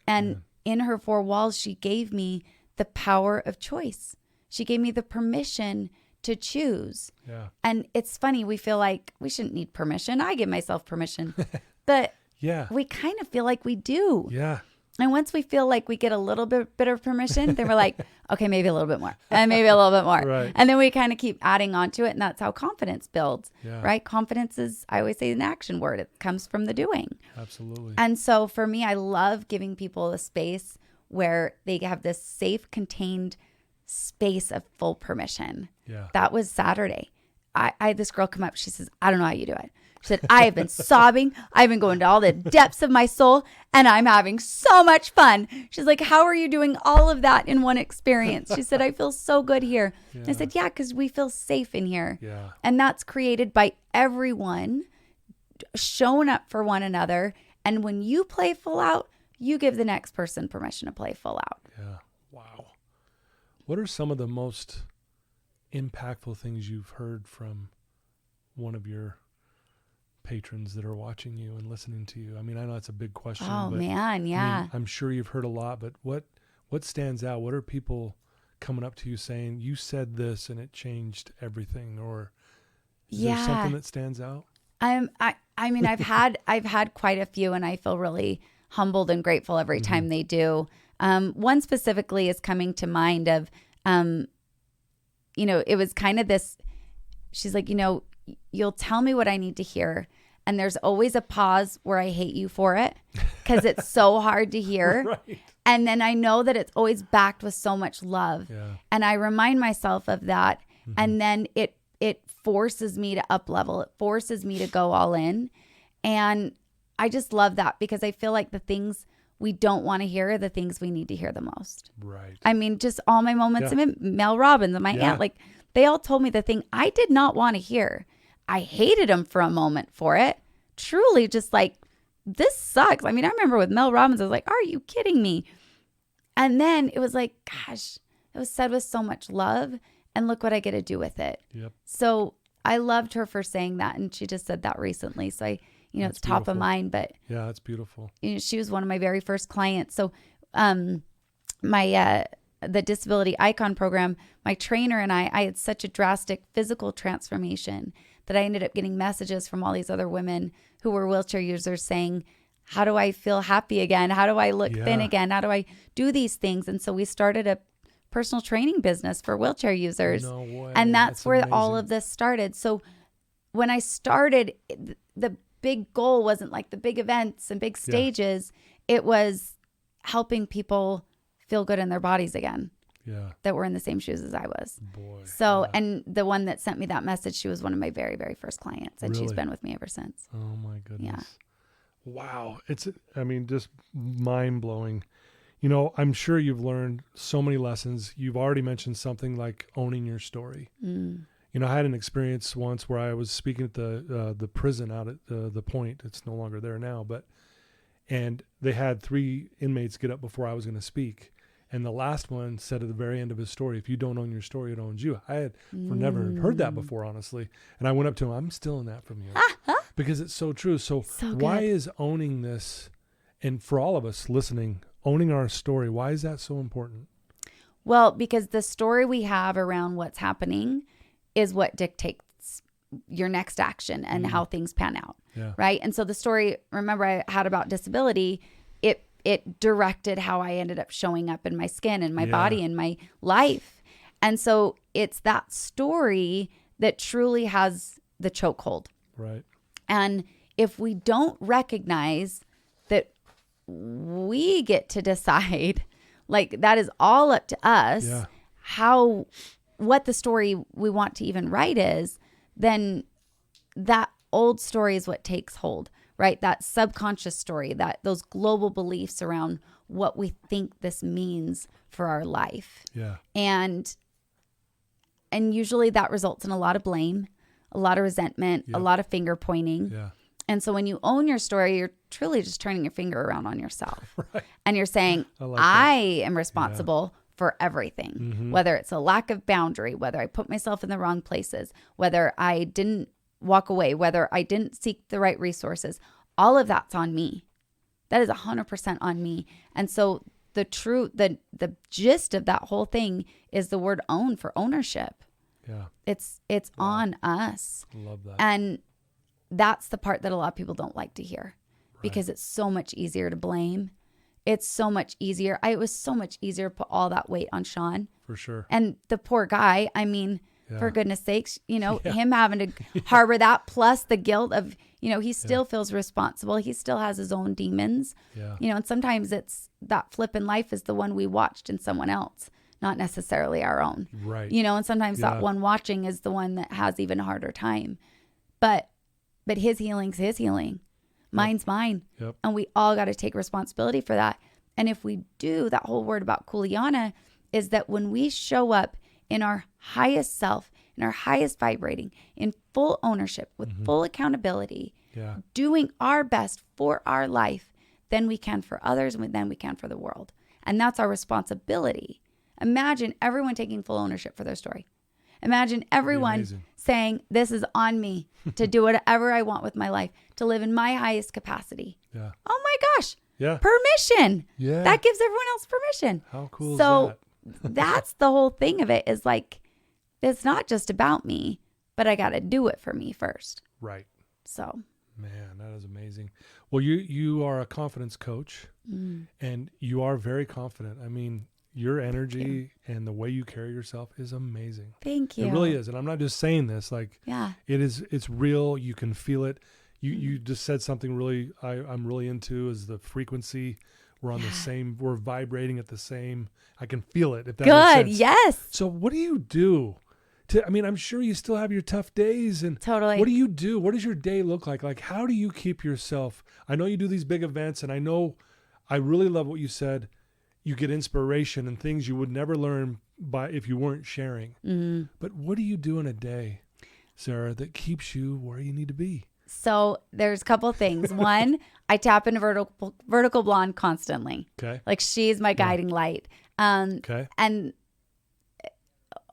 Speaker 3: And in her four walls, she gave me the power of choice. She gave me the permission to choose. Yeah. And it's funny, we feel like we shouldn't need permission. I give myself permission. But we kind of feel like we do. Yeah. And once we feel like we get a little bit of permission, then we're like, okay, maybe a little bit more, and maybe a little bit more. Right. And then we kind of keep adding on to it. And that's how confidence builds, right? Confidence is, I always say, an action word. It comes from the doing. Absolutely. And so for me, I love giving people a space where they have this safe, contained space of full permission. Yeah. That was Saturday. I had this girl come up. She says, I don't know how you do it. She said, I have been sobbing. I've been going to all the depths of my soul, and I'm having so much fun. She's like, how are you doing all of that in one experience? She said, I feel so good here. Yeah. I said, yeah, because we feel safe in here. Yeah. And that's created by everyone showing up for one another. And when you play full out, you give the next person permission to play full out.
Speaker 2: Yeah. Wow. What are some of the most impactful things you've heard from one of your patrons that are watching you and listening to you? I mean, I know that's a big question.
Speaker 3: Oh, but, man, yeah.
Speaker 2: I mean, I'm sure you've heard a lot, but what stands out? What are people coming up to you saying, you said this and it changed everything? Or is there something that stands out?
Speaker 3: I mean, I've had quite a few, and I feel really humbled and grateful every time they do. One specifically is coming to mind of, you know, it was kind of this, she's like, you know, you'll tell me what I need to hear. And there's always a pause where I hate you for it because it's so hard to hear. Right. And then I know that it's always backed with so much love. Yeah. And I remind myself of that. Mm-hmm. And then it forces me to up level. It forces me to go all in. And I just love that, because I feel like the things we don't want to hear are the things we need to hear the most. Right. I mean, just all my moments of Mel Robbins and my aunt, like, they all told me the thing I did not want to hear. I hated them for a moment for it. Truly just like, this sucks. I mean, I remember with Mel Robbins, I was like, are you kidding me? And then it was like, gosh, it was said with so much love, and look what I get to do with it. Yep. So I loved her for saying that. And she just said that recently. So it's top of mind, but
Speaker 2: yeah, that's beautiful.
Speaker 3: She was one of my very first clients. So, the Disability Icon program, my trainer and I had such a drastic physical transformation that I ended up getting messages from all these other women who were wheelchair users saying, how do I feel happy again? How do I look thin again? How do I do these things? And so we started a personal training business for wheelchair users. No way. And that's where amazing. All of this started. So when I started, the big goal wasn't like the big events and big stages. It was helping people feel good in their bodies again. Yeah. That were in the same shoes as I was. Boy. So, and the one that sent me that message, she was one of my very, very first clients, and she's been with me ever since.
Speaker 2: Oh my goodness. Yeah. Wow. It's, I mean, just mind blowing. You know, I'm sure you've learned so many lessons. You've already mentioned something like owning your story. You know, I had an experience once where I was speaking at the prison out at the Point. It's no longer there now, and they had 3 inmates get up before I was going to speak. And the last one said at the very end of his story, if you don't own your story, it owns you. I had never heard that before, honestly. And I went up to him, I'm stealing that from you. Because it's so true. So why is owning this, and for all of us listening, owning our story, why is that so important?
Speaker 3: Well, because the story we have around what's happening is what dictates your next action and how things pan out.
Speaker 2: Yeah.
Speaker 3: Right. And so the story, remember, I had about disability, it directed how I ended up showing up in my skin and my body and my life. And so it's that story that truly has the chokehold.
Speaker 2: Right.
Speaker 3: And if we don't recognize that we get to decide, like that is all up to us, what the story we want to even write is, then that old story is what takes hold, right? That subconscious story, that those global beliefs around what we think this means for our life.
Speaker 2: Yeah.
Speaker 3: And usually that results in a lot of blame, a lot of resentment, a lot of finger pointing.
Speaker 2: Yeah.
Speaker 3: And so when you own your story, you're truly just turning your finger around on yourself. Right. And you're saying, I am responsible for everything, whether it's a lack of boundary, whether I put myself in the wrong places, whether I didn't walk away, whether I didn't seek the right resources, all of that's on me. That is 100% on me. And so the gist of that whole thing is the word own, for ownership.
Speaker 2: Yeah.
Speaker 3: It's on us.
Speaker 2: Love that.
Speaker 3: And that's the part that a lot of people don't like to hear, because it's so much easier to blame. It's so much easier. It was so much easier to put all that weight on Sean.
Speaker 2: For sure.
Speaker 3: And the poor guy, I mean, for goodness sakes, you know, him having to harbor that, plus the guilt of, you know, he still feels responsible. He still has his own demons.
Speaker 2: Yeah.
Speaker 3: You know, and sometimes it's that flip in life is the one we watched in someone else, not necessarily our own.
Speaker 2: Right.
Speaker 3: You know, and sometimes that one watching is the one that has even a harder time. But his healing's his healing. Mine's mine.
Speaker 2: Yep.
Speaker 3: And we all got to take responsibility for that. And if we do, that whole word about Kuleana is that when we show up in our highest self, in our highest vibrating, in full ownership, with full accountability, doing our best for our life, then we can for others, and then we can for the world. And that's our responsibility. Imagine everyone taking full ownership for their story. Imagine everyone saying, this is on me to do whatever I want with my life, to live in my highest capacity.
Speaker 2: Yeah.
Speaker 3: Oh my gosh.
Speaker 2: Yeah.
Speaker 3: Permission.
Speaker 2: Yeah.
Speaker 3: That gives everyone else permission.
Speaker 2: How cool is
Speaker 3: so
Speaker 2: that?
Speaker 3: that's the whole thing of it, is like, it's not just about me, but I got to do it for me first.
Speaker 2: Right.
Speaker 3: So.
Speaker 2: Man, that is amazing. Well, you are a confidence coach, and you are very confident. I mean, your energy and the way you carry yourself is amazing.
Speaker 3: Thank you.
Speaker 2: It really is. And I'm not just saying this, like, it's real. You can feel it. You just said something really, I'm really into, is the frequency. We're on the same, we're vibrating at the same, I can feel it. If that makes sense.
Speaker 3: Yes.
Speaker 2: So what do you do? I'm sure you still have your tough days, and
Speaker 3: totally.
Speaker 2: What do you do? What does your day look like? Like, how do you keep yourself? I know you do these big events, and I really love what you said. You get inspiration and things you would never learn if you weren't sharing. But what do you do in a day, Sarah, that keeps you where you need to be?
Speaker 3: So there's a couple things. One, I tap into vertical blonde constantly.
Speaker 2: Okay.
Speaker 3: Like, she's my guiding light.
Speaker 2: Okay.
Speaker 3: And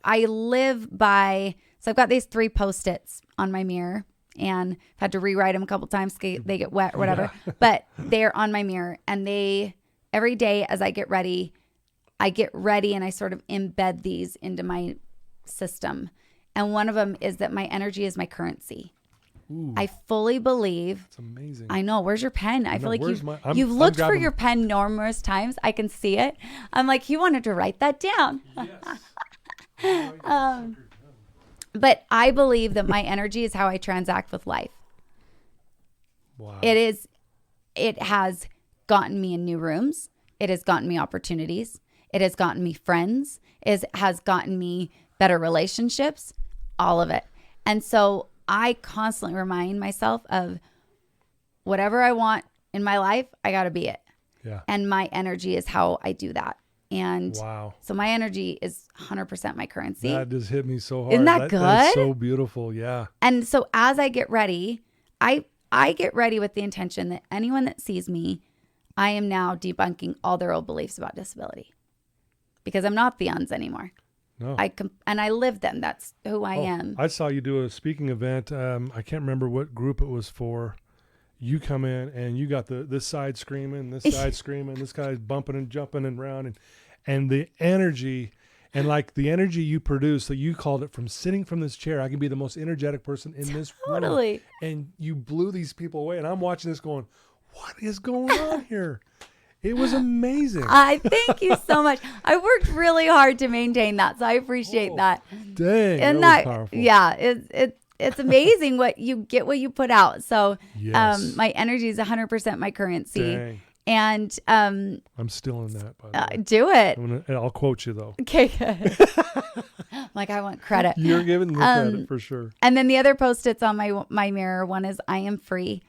Speaker 3: I live by, so I've got these 3 Post-its on my mirror, and I've had to rewrite them a couple times. They get wet or whatever, but they're on my mirror, and every day as I get ready and I sort of embed these into my system. And one of them is that my energy is my currency.
Speaker 2: Ooh,
Speaker 3: I fully believe.
Speaker 2: that's amazing.
Speaker 3: I know. Where's your pen? I feel like you've
Speaker 2: I'm
Speaker 3: looked for
Speaker 2: grabbing-
Speaker 3: your pen numerous times. I can see it. I'm like, you wanted to write that down.
Speaker 2: Yes.
Speaker 3: But I believe that my energy is how I transact with life.
Speaker 2: Wow.
Speaker 3: It has gotten me in new rooms. It has gotten me opportunities. It has gotten me friends. It has gotten me better relationships, all of it. And so I constantly remind myself of whatever I want in my life, I got to be it.
Speaker 2: Yeah.
Speaker 3: And my energy is how I do that. And
Speaker 2: wow.
Speaker 3: so my energy is 100% my currency.
Speaker 2: That just hit me so hard.
Speaker 3: Isn't that good?
Speaker 2: That's so beautiful. Yeah.
Speaker 3: And so as I get ready, I get ready with the intention that anyone that sees me, I am now debunking all their old beliefs about disability, because I'm not the uns anymore.
Speaker 2: No.
Speaker 3: And I live them. That's who I am.
Speaker 2: I saw you do a speaking event. I can't remember what group it was for. You come in and you got this side screaming, this side screaming, this guy's bumping and jumping and around, and the energy, and like the energy you produce, so you called it from sitting from this chair, I can be the most energetic person in this room.
Speaker 3: Totally.
Speaker 2: And you blew these people away, and I'm watching this going, what is going on here? It was amazing.
Speaker 3: I thank you so much. I worked really hard to maintain that, so I appreciate that.
Speaker 2: Dang,
Speaker 3: And
Speaker 2: that was powerful.
Speaker 3: Yeah, it's amazing what you put out. So
Speaker 2: Yes.
Speaker 3: my energy is 100% my currency.
Speaker 2: Dang.
Speaker 3: And
Speaker 2: I'm still in that, by the way.
Speaker 3: do it.
Speaker 2: And I'll quote you, though.
Speaker 3: Okay, good. Like, I want credit.
Speaker 2: You're giving me credit for sure.
Speaker 3: And then the other post-its on my mirror, one is I am free,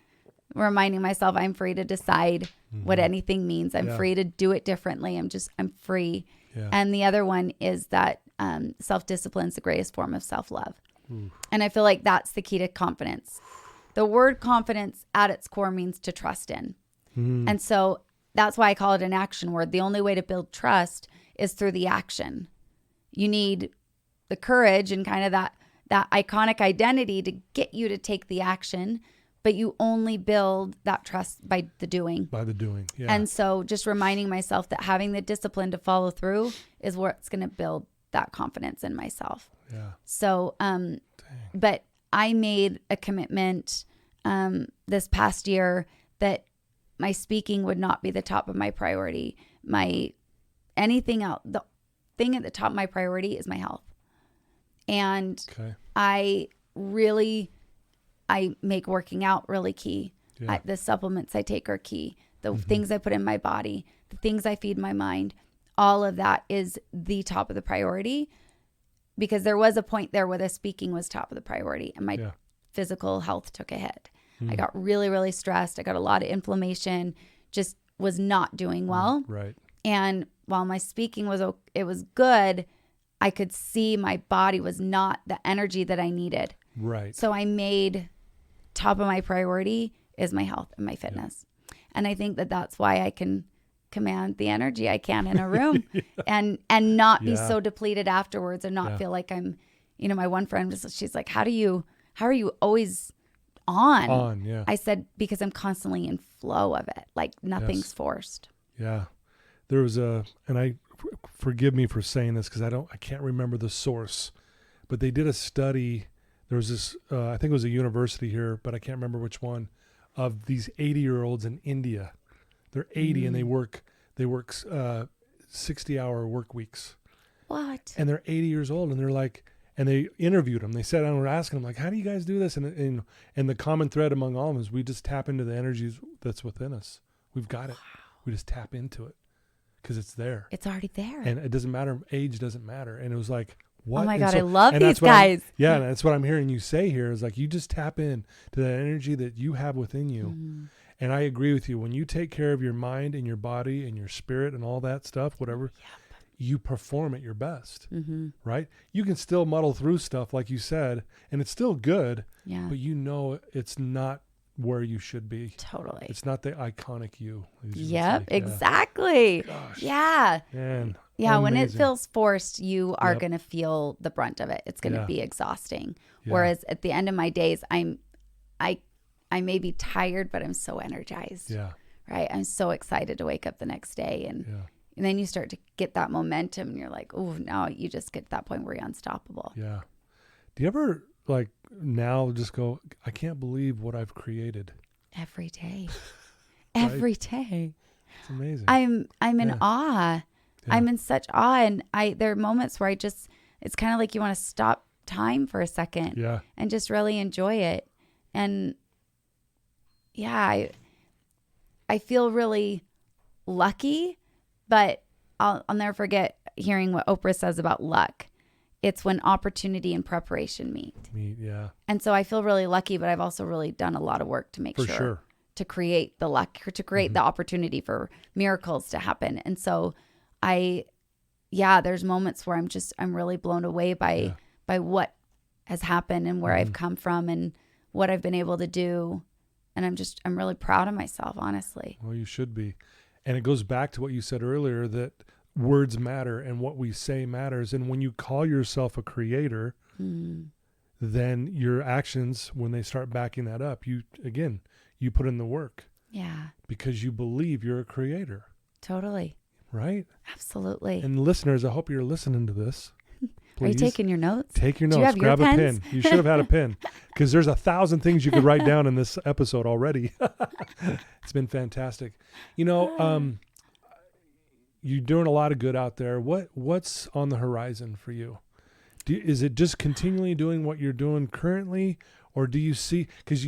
Speaker 3: reminding myself I'm free to decide what anything means. I'm free to do it differently. I'm free.
Speaker 2: Yeah.
Speaker 3: And the other one is that self-discipline is the greatest form of self-love. And I feel like that's the key to confidence. The word confidence at its core means to trust in. And so that's why I call it an action word. The only way to build trust is through the action. You need the courage and kind of that iconic identity to get you to take the action, but you only build that trust by the doing.
Speaker 2: By the doing, yeah.
Speaker 3: And so just reminding myself that having the discipline to follow through is what's going to build that confidence in myself.
Speaker 2: Yeah.
Speaker 3: So, but I made a commitment this past year that my speaking would not be the top of my priority. Anything else, the thing at the top of my priority is my health. And I make working out really key.
Speaker 2: Yeah.
Speaker 3: The supplements I take are key. The things I put in my body, the things I feed my mind, all of that is the top of the priority, because there was a point there where the speaking was top of the priority and my physical health took a hit. I got really, really stressed. I got a lot of inflammation, just was not doing well.
Speaker 2: Right.
Speaker 3: And while my speaking was good, I could see my body was not the energy that I needed.
Speaker 2: Right.
Speaker 3: So I made top of my priority is my health and my fitness. And I think that that's why I can command the energy I can in a room and not be so depleted afterwards and not feel like I'm, my one friend, she's like, how are you always on?
Speaker 2: Yeah.
Speaker 3: I said, because I'm constantly in flow of it. Like nothing's forced.
Speaker 2: Yeah. There was forgive me for saying this because I can't remember the source, but they did a study. There was this, I think it was a university here, but I can't remember which one, of these 80-year-olds in India. They're 80 and they work 60-hour work weeks.
Speaker 3: What?
Speaker 2: And they're 80 years old and they're like, and they interviewed them. They sat down and were asking them, like, how do you guys do this? And the common thread among all of them is we just tap into the energies that's within us. We've got it. We just tap into it because it's there.
Speaker 3: It's already there.
Speaker 2: And it doesn't matter. Age doesn't matter. And it was like, what?
Speaker 3: Oh my
Speaker 2: And
Speaker 3: God,
Speaker 2: so-
Speaker 3: I love
Speaker 2: and
Speaker 3: these
Speaker 2: that's what I'm-
Speaker 3: guys.
Speaker 2: Yeah, and that's what I'm hearing you say here is like, you just tap in to the energy that you have within you. And I agree with you. When you take care of your mind and your body and your spirit and all that stuff, whatever, you perform at your best, right? You can still muddle through stuff, like you said, and it's still good, but it's not where you should be.
Speaker 3: Totally.
Speaker 2: It's not the iconic you.
Speaker 3: Yep, exactly.
Speaker 2: Gosh.
Speaker 3: Yeah.
Speaker 2: Man,
Speaker 3: Yeah, when it
Speaker 2: amazing.
Speaker 3: feels forced, you are going to feel the brunt of it. It's going to be exhausting.
Speaker 2: Yeah.
Speaker 3: Whereas at the end of my days, I may be tired, but I'm so energized.
Speaker 2: Yeah.
Speaker 3: Right? I'm so excited to wake up the next day. And then you start to get that momentum and you're like, oh, now you just get to that point where you're unstoppable.
Speaker 2: Yeah. Do you ever like now just go, I can't believe what I've created?
Speaker 3: Every day.
Speaker 2: Right?
Speaker 3: Every day.
Speaker 2: It's amazing.
Speaker 3: I'm in awe.
Speaker 2: Yeah.
Speaker 3: I'm in such awe. And there are moments where it's kind of like you want to stop time for a second and just really enjoy it. And I feel really lucky, but I'll never forget hearing what Oprah says about luck. It's when opportunity and preparation meet.
Speaker 2: Yeah.
Speaker 3: And so I feel really lucky, but I've also really done a lot of work to make
Speaker 2: For sure.
Speaker 3: to create the luck, or to create the opportunity for miracles to happen. And so there's moments where I'm really blown away by what has happened and where I've come from and what I've been able to do. And I'm really proud of myself, honestly.
Speaker 2: Well, you should be. And it goes back to what you said earlier, that words matter and what we say matters. And when you call yourself a creator, then your actions, when they start backing that up, you put in the work.
Speaker 3: Yeah.
Speaker 2: Because you believe you're a creator.
Speaker 3: Totally.
Speaker 2: Right?
Speaker 3: Absolutely.
Speaker 2: And listeners, I hope you're listening to this. Please.
Speaker 3: Are you taking your notes?
Speaker 2: Take your
Speaker 3: Do
Speaker 2: notes.
Speaker 3: you have
Speaker 2: Grab
Speaker 3: your
Speaker 2: a
Speaker 3: pens?
Speaker 2: pen. You should have had a pen, because there's 1,000 things you could write down in this episode already. It's been fantastic. You're doing a lot of good out there. What's on the horizon for you? Is it just continually doing what you're doing currently, or do you see? Because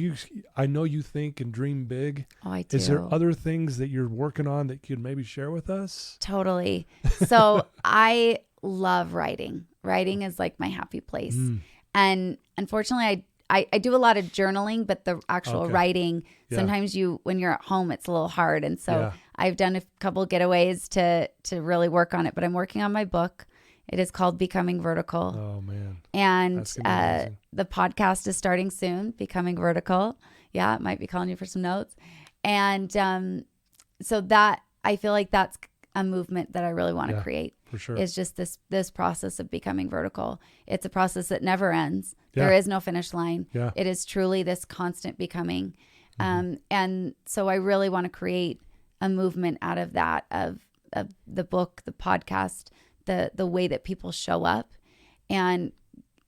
Speaker 2: I know you think and dream big.
Speaker 3: Oh, I do.
Speaker 2: Is there other things that you're working on that you'd maybe share with us?
Speaker 3: Totally. So I love writing. Writing is like my happy place. And unfortunately, I do a lot of journaling, but the actual writing, sometimes when you're at home, it's a little hard. And so I've done a couple getaways to really work on it, but I'm working on my book. It is called Becoming Vertical.
Speaker 2: Oh, man.
Speaker 3: And the podcast is starting soon, Becoming Vertical. Yeah, it might be calling you for some notes. And so that, I feel like that's a movement that I really want to create.
Speaker 2: For sure.
Speaker 3: Is just this process of becoming vertical. It's a process that never ends.
Speaker 2: Yeah.
Speaker 3: There is no finish line.
Speaker 2: Yeah.
Speaker 3: It is truly this constant becoming. And so I really want to create a movement out of that, of the book, the podcast, the way that people show up, and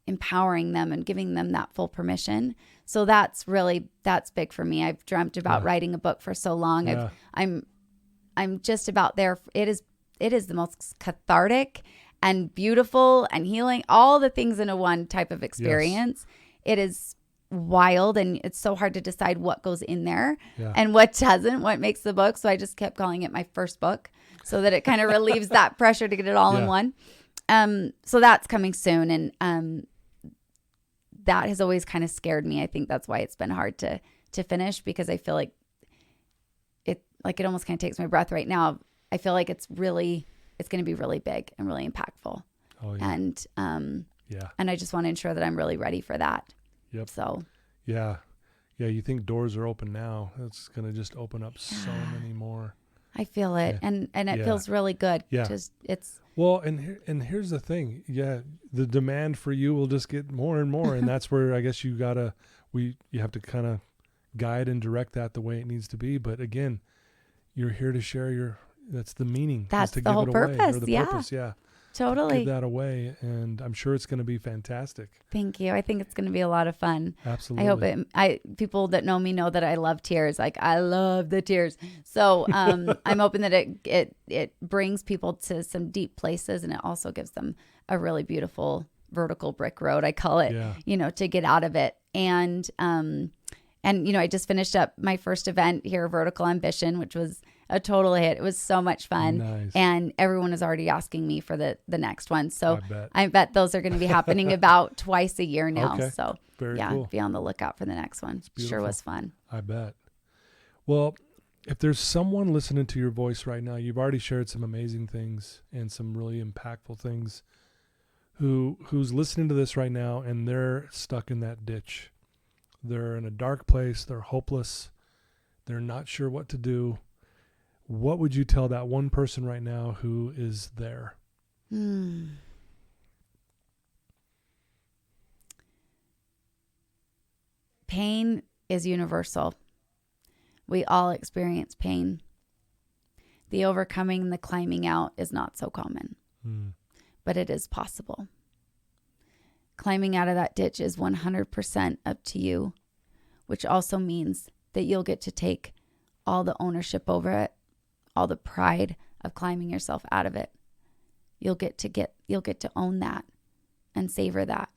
Speaker 3: empowering them and giving them that full permission. So that's big for me. I've dreamt about writing a book for so long.
Speaker 2: Yeah.
Speaker 3: I'm just about there. It is the most cathartic and beautiful and healing, all the things in a one type of experience. Yes. It is wild, and it's so hard to decide what goes in there and what doesn't, what makes the book. So I just kept calling it my first book, so that it kind of relieves that pressure to get it all in one. So that's coming soon. And that has always kind of scared me. I think that's why it's been hard to finish, because I feel like it almost kind of takes my breath right now. I feel like it's going to be really big and really impactful.
Speaker 2: Oh, yeah.
Speaker 3: And I just want to ensure that I'm really ready for that.
Speaker 2: Yep.
Speaker 3: So.
Speaker 2: Yeah. Yeah. You think doors are open now. It's going to just open up so many more.
Speaker 3: I feel it. Yeah. And it feels really good.
Speaker 2: Yeah. Well, and here's the thing. Yeah. The demand for you will just get more and more. And that's where I guess you have to kind of guide and direct that the way it needs to be. But again, you're here to share that's the meaning.
Speaker 3: That's
Speaker 2: to
Speaker 3: the whole purpose.
Speaker 2: Purpose. Yeah.
Speaker 3: Totally.
Speaker 2: Give that away. And I'm sure it's going to be fantastic.
Speaker 3: Thank you. I think it's going to be a lot of fun.
Speaker 2: Absolutely.
Speaker 3: I hope people that know me know that I love tears. Like, I love the tears. So I'm hoping that it brings people to some deep places, and it also gives them a really beautiful vertical brick road, I call it, to get out of it. And I just finished up my first event here, Vertical Ambition, which was a total hit. It was so much fun. Nice. And everyone is already asking me for the next one. So I bet those are going to be happening about twice a year now. Okay. So
Speaker 2: very cool.
Speaker 3: Be on the lookout for the next one. Sure was fun.
Speaker 2: I bet. Well, if there's someone listening to your voice right now, you've already shared some amazing things and some really impactful things, who's listening to this right now and they're stuck in that ditch. They're in a dark place. They're hopeless. They're not sure what to do. What would you tell that one person right now who is there?
Speaker 3: Pain is universal. We all experience pain. The overcoming and the climbing out is not so common, but it is possible. Climbing out of that ditch is 100% up to you, which also means that you'll get to take all the ownership over it, all the pride of climbing yourself out of it. You'll get to own that and savor that.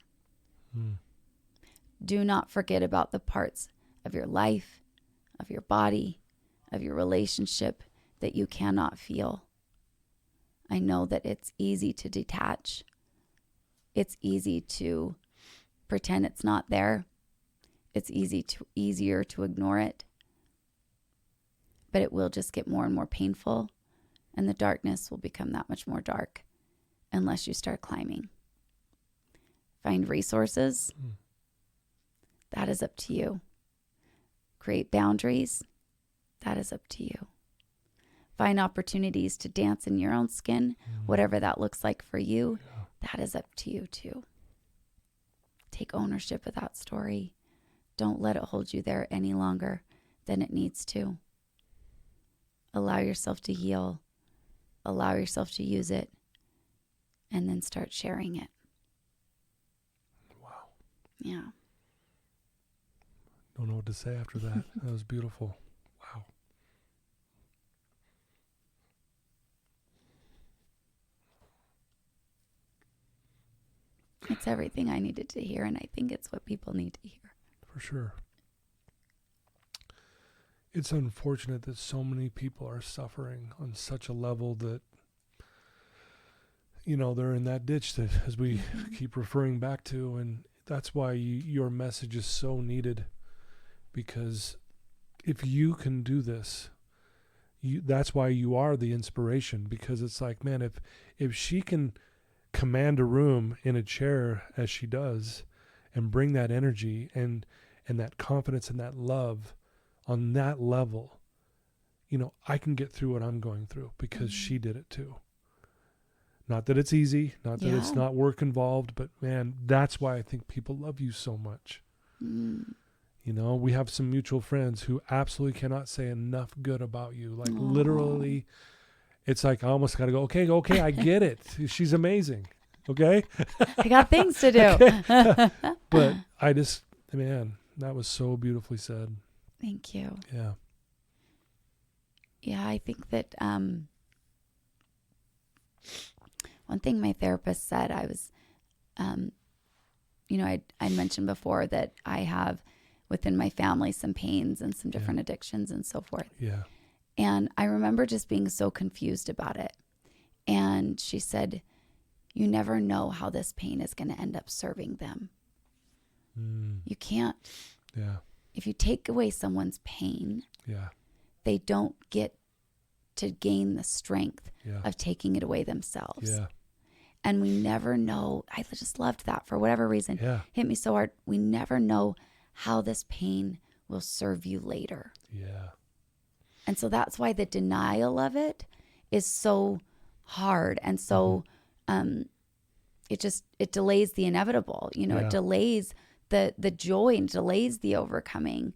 Speaker 3: Do not forget about the parts of your life, of your body, of your relationship that you cannot feel. I know that it's easy to detach. It's easy to pretend it's not there. It's easier to ignore it. but it will just get more and more painful, and the darkness will become that much more dark unless you start climbing. Find resources. That is up to you. Create boundaries. That is up to you. Find opportunities to dance in your own skin, whatever that looks like for you. Yeah. That is up to you too. Take ownership of that story. Don't let it hold you there any longer than it needs to. Allow yourself to heal. Allow yourself to use it. And then start sharing it.
Speaker 2: Wow.
Speaker 3: Yeah.
Speaker 2: Don't know what to say after that. That was beautiful. Wow.
Speaker 3: It's everything I needed to hear, and I think it's what people need to hear.
Speaker 2: For sure. It's unfortunate that so many people are suffering on such a level that, you know, they're in that ditch that, as we keep referring back to, and that's why your message is so needed, because if you can do this, that's why you are the inspiration, because it's like, man, if she can command a room in a chair as she does and bring that energy and that confidence and that love on that level, you know, I can get through what I'm going through because she did it too. Not that it's easy, not that it's not work involved, but man, that's why I think people love you so much. You know, we have some mutual friends who absolutely cannot say enough good about you. Like literally, it's like I almost got to go, okay, I get it. She's amazing. Okay.
Speaker 3: I got things to do.
Speaker 2: But I just, man, that was so beautifully said.
Speaker 3: Thank you.
Speaker 2: Yeah.
Speaker 3: Yeah, I think that one thing my therapist said, I was, you know, I mentioned before that I have within my family some pains and some different addictions and so forth.
Speaker 2: Yeah.
Speaker 3: And I remember just being so confused about it. And she said, you never know how this pain is going to end up serving them. You can't.
Speaker 2: Yeah.
Speaker 3: If you take away someone's pain, they don't get to gain the strength of taking it away themselves.
Speaker 2: Yeah.
Speaker 3: And we never know. I just loved that for whatever reason. Hit me so hard. We never know how this pain will serve you later.
Speaker 2: Yeah.
Speaker 3: And so that's why the denial of it is so hard. And so it delays the inevitable. You know, it delays the joy and delays the overcoming.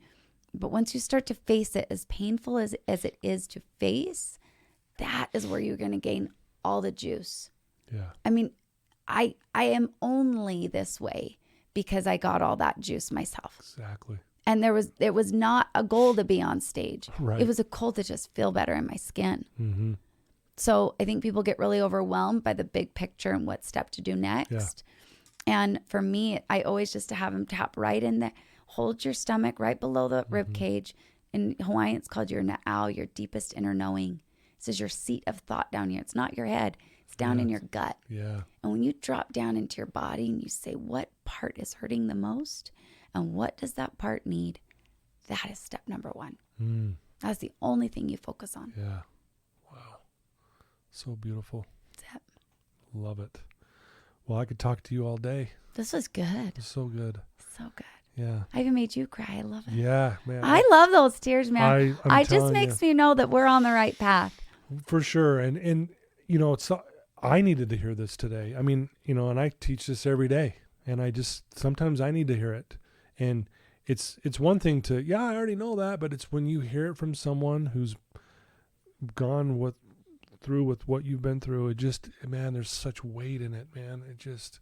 Speaker 3: But once you start to face it, as painful as it is to face, that is where you're going to gain all the juice.
Speaker 2: Yeah.
Speaker 3: I mean, I am only this way because I got all that juice myself.
Speaker 2: Exactly.
Speaker 3: And it was not a goal to be on stage.
Speaker 2: Right.
Speaker 3: It was a goal to just feel better in my skin.
Speaker 2: Mm-hmm.
Speaker 3: So I think people get really overwhelmed by the big picture and what step to do next.
Speaker 2: Yeah.
Speaker 3: And for me, I always just to have them tap right in there. Hold your stomach right below the rib cage. In Hawaiian, it's called your na'au, your deepest inner knowing. This is your seat of thought down here. It's not your head. It's down in your gut.
Speaker 2: Yeah.
Speaker 3: And when you drop down into your body and you say, what part is hurting the most? And what does that part need? That is step number one. That's the only thing you focus on.
Speaker 2: Yeah. Wow. So beautiful.
Speaker 3: That's it.
Speaker 2: Love it. Well, I could talk to you all day.
Speaker 3: This was good.
Speaker 2: It's so good.
Speaker 3: So good.
Speaker 2: Yeah.
Speaker 3: I even made you cry. I love it.
Speaker 2: Yeah, man.
Speaker 3: I love those tears, man.
Speaker 2: I'm
Speaker 3: it just makes me know that we're on the right path.
Speaker 2: For sure. And you know, I needed to hear this today. I mean, you know, and I teach this every day, and sometimes I need to hear it. And it's one thing to, I already know that, but it's when you hear it from someone who's gone through with what you've been through, it just, man, there's such weight in it, man. It just,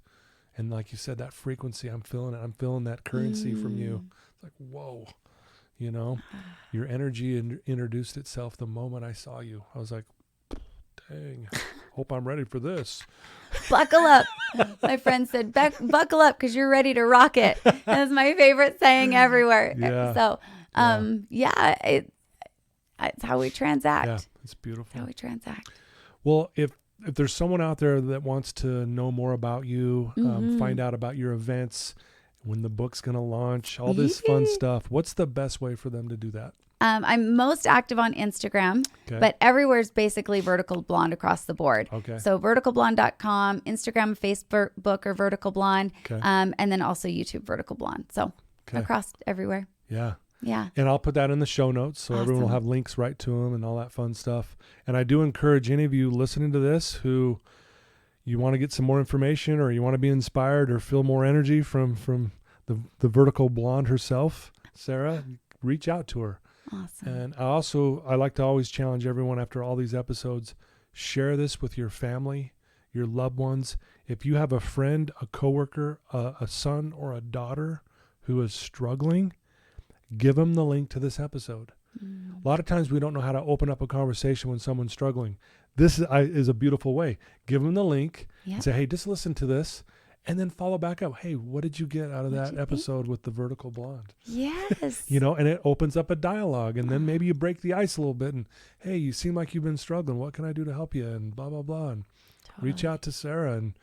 Speaker 2: and like you said, that frequency, I'm feeling it. I'm feeling that currency from you. It's like, whoa, you know, your energy introduced itself the moment I saw you. I was like, dang, hope I'm ready for this.
Speaker 3: Buckle up. My friend said, buckle up because you're ready to rock it. That's my favorite saying everywhere.
Speaker 2: Yeah.
Speaker 3: So, it's how we transact.
Speaker 2: Yeah, it's beautiful.
Speaker 3: It's how we transact.
Speaker 2: Well, if there's someone out there that wants to know more about you, find out about your events, when the book's going to launch, all this fun stuff, what's the best way for them to do that?
Speaker 3: I'm most active on Instagram, but everywhere is basically Vertical Blonde across the board.
Speaker 2: Okay.
Speaker 3: So verticalblonde.com, Instagram, Facebook, or Vertical Blonde, and then also YouTube Vertical Blonde. So across everywhere.
Speaker 2: Yeah.
Speaker 3: Yeah.
Speaker 2: And I'll put that in the show notes so everyone will have links right to them and all that fun stuff. And I do encourage any of you listening to this who you want to get some more information or you want to be inspired or feel more energy from the Vertical Blonde herself, Sarah, reach out to her.
Speaker 3: Awesome.
Speaker 2: And I like to always challenge everyone after all these episodes, share this with your family, your loved ones. If you have a friend, a coworker, a son or a daughter who is struggling, give them the link to this episode. A lot of times we don't know how to open up a conversation when someone's struggling. This is a beautiful way. Give them the link and say, hey, just listen to this. And then follow back up. Hey, what did you get out of that episode with the Vertical Blonde?
Speaker 3: Yes.
Speaker 2: And it opens up a dialogue. And then maybe you break the ice a little bit. And, hey, you seem like you've been struggling. What can I do to help you? And blah, blah, blah. And reach out to Sarah. And,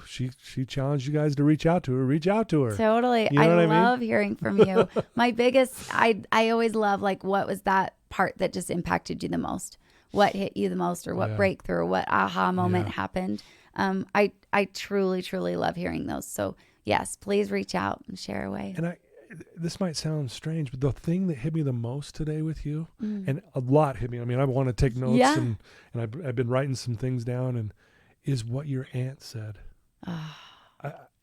Speaker 2: she challenged you guys to reach out to her. Reach out to her.
Speaker 3: Totally.
Speaker 2: You know
Speaker 3: I love hearing from you. My biggest, I always love, like, what was that part that just impacted you the most? What hit you the most, or what breakthrough, what aha moment happened? I truly, truly love hearing those. So yes, please reach out and share away.
Speaker 2: And this might sound strange, but the thing that hit me the most today with you, and a lot hit me. I mean, I want to take notes and I've been writing some things down, and is what your aunt said.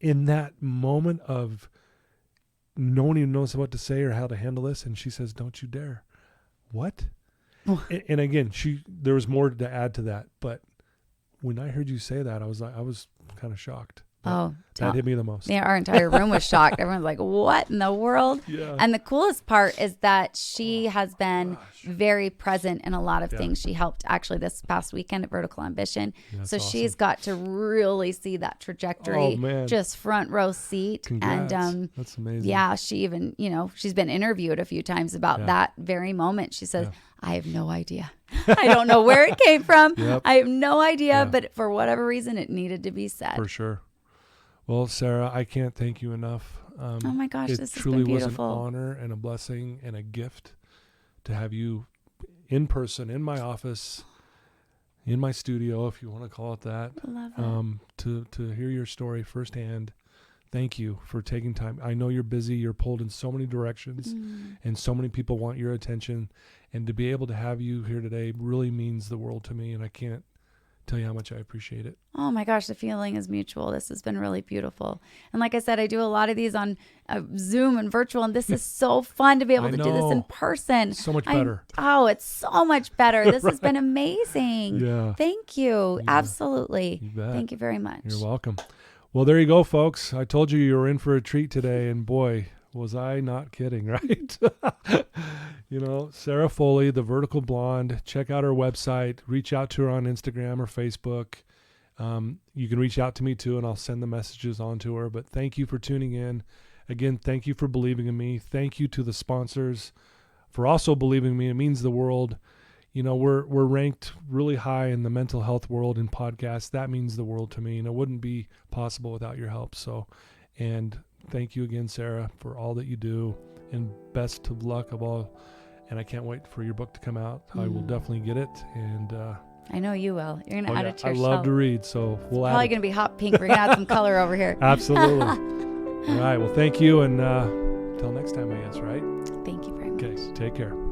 Speaker 2: In that moment of no one even knows what to say or how to handle this. And she says, don't you dare. What? And again, there was more to add to that, but when I heard you say that, I was kind of shocked. That hit me the most.
Speaker 3: Yeah, our entire room was shocked. Everyone's like, what in the world? Yeah. And the coolest part is that she has been very present in a lot of things. She helped actually this past weekend at Vertical Ambition. So awesome. She's got to really see that trajectory, just front row seat.
Speaker 2: Congrats. And that's amazing.
Speaker 3: Yeah, she even, she's been interviewed a few times about that very moment. She says, I have no idea. I don't know where it came from. I have no idea, but for whatever reason, it needed to be said.
Speaker 2: For sure. Well, Sarah, I can't thank you enough.
Speaker 3: Oh my gosh, this has been
Speaker 2: truly
Speaker 3: beautiful.
Speaker 2: Was an honor and a blessing and a gift to have you in person, in my office, in my studio, if you want to call it that.
Speaker 3: Love it.
Speaker 2: To hear your story firsthand. Thank you for taking time. I know you're busy. You're pulled in so many directions, and so many people want your attention. And to be able to have you here today really means the world to me, and I can't tell you how much I appreciate it.
Speaker 3: Oh my gosh, the feeling is mutual. This has been really beautiful. And like I said, I do a lot of these on Zoom and virtual, and this is so fun to be able to do this in person.
Speaker 2: So much better.
Speaker 3: It's so much better. This has been amazing.
Speaker 2: Yeah.
Speaker 3: Thank you.
Speaker 2: Yeah.
Speaker 3: Absolutely.
Speaker 2: You bet.
Speaker 3: Thank you very much.
Speaker 2: You're welcome. Well, there you go, folks. I told you were in for a treat today, and boy, was I not kidding, right? Sarah Foley, the Vertical Blonde. Check out her website. Reach out to her on Instagram or Facebook. You can reach out to me too, and I'll send the messages on to her. But thank you for tuning in. Again, thank you for believing in me. Thank you to the sponsors for also believing in me. It means the world. We're ranked really high in the mental health world in podcasts. That means the world to me, and it wouldn't be possible without your help. And thank you again, Sarah, for all that you do, and best of luck of all. And I can't wait for your book to come out. I will definitely get it. And
Speaker 3: I know you will. You're going to add it to your
Speaker 2: shelf. I love to read, so we'll add it.
Speaker 3: Probably going to be hot pink. We're going to add some color over here.
Speaker 2: Absolutely. All right. Well, thank you. And until next time, I guess, right?
Speaker 3: Thank you very much.
Speaker 2: Okay. Take care.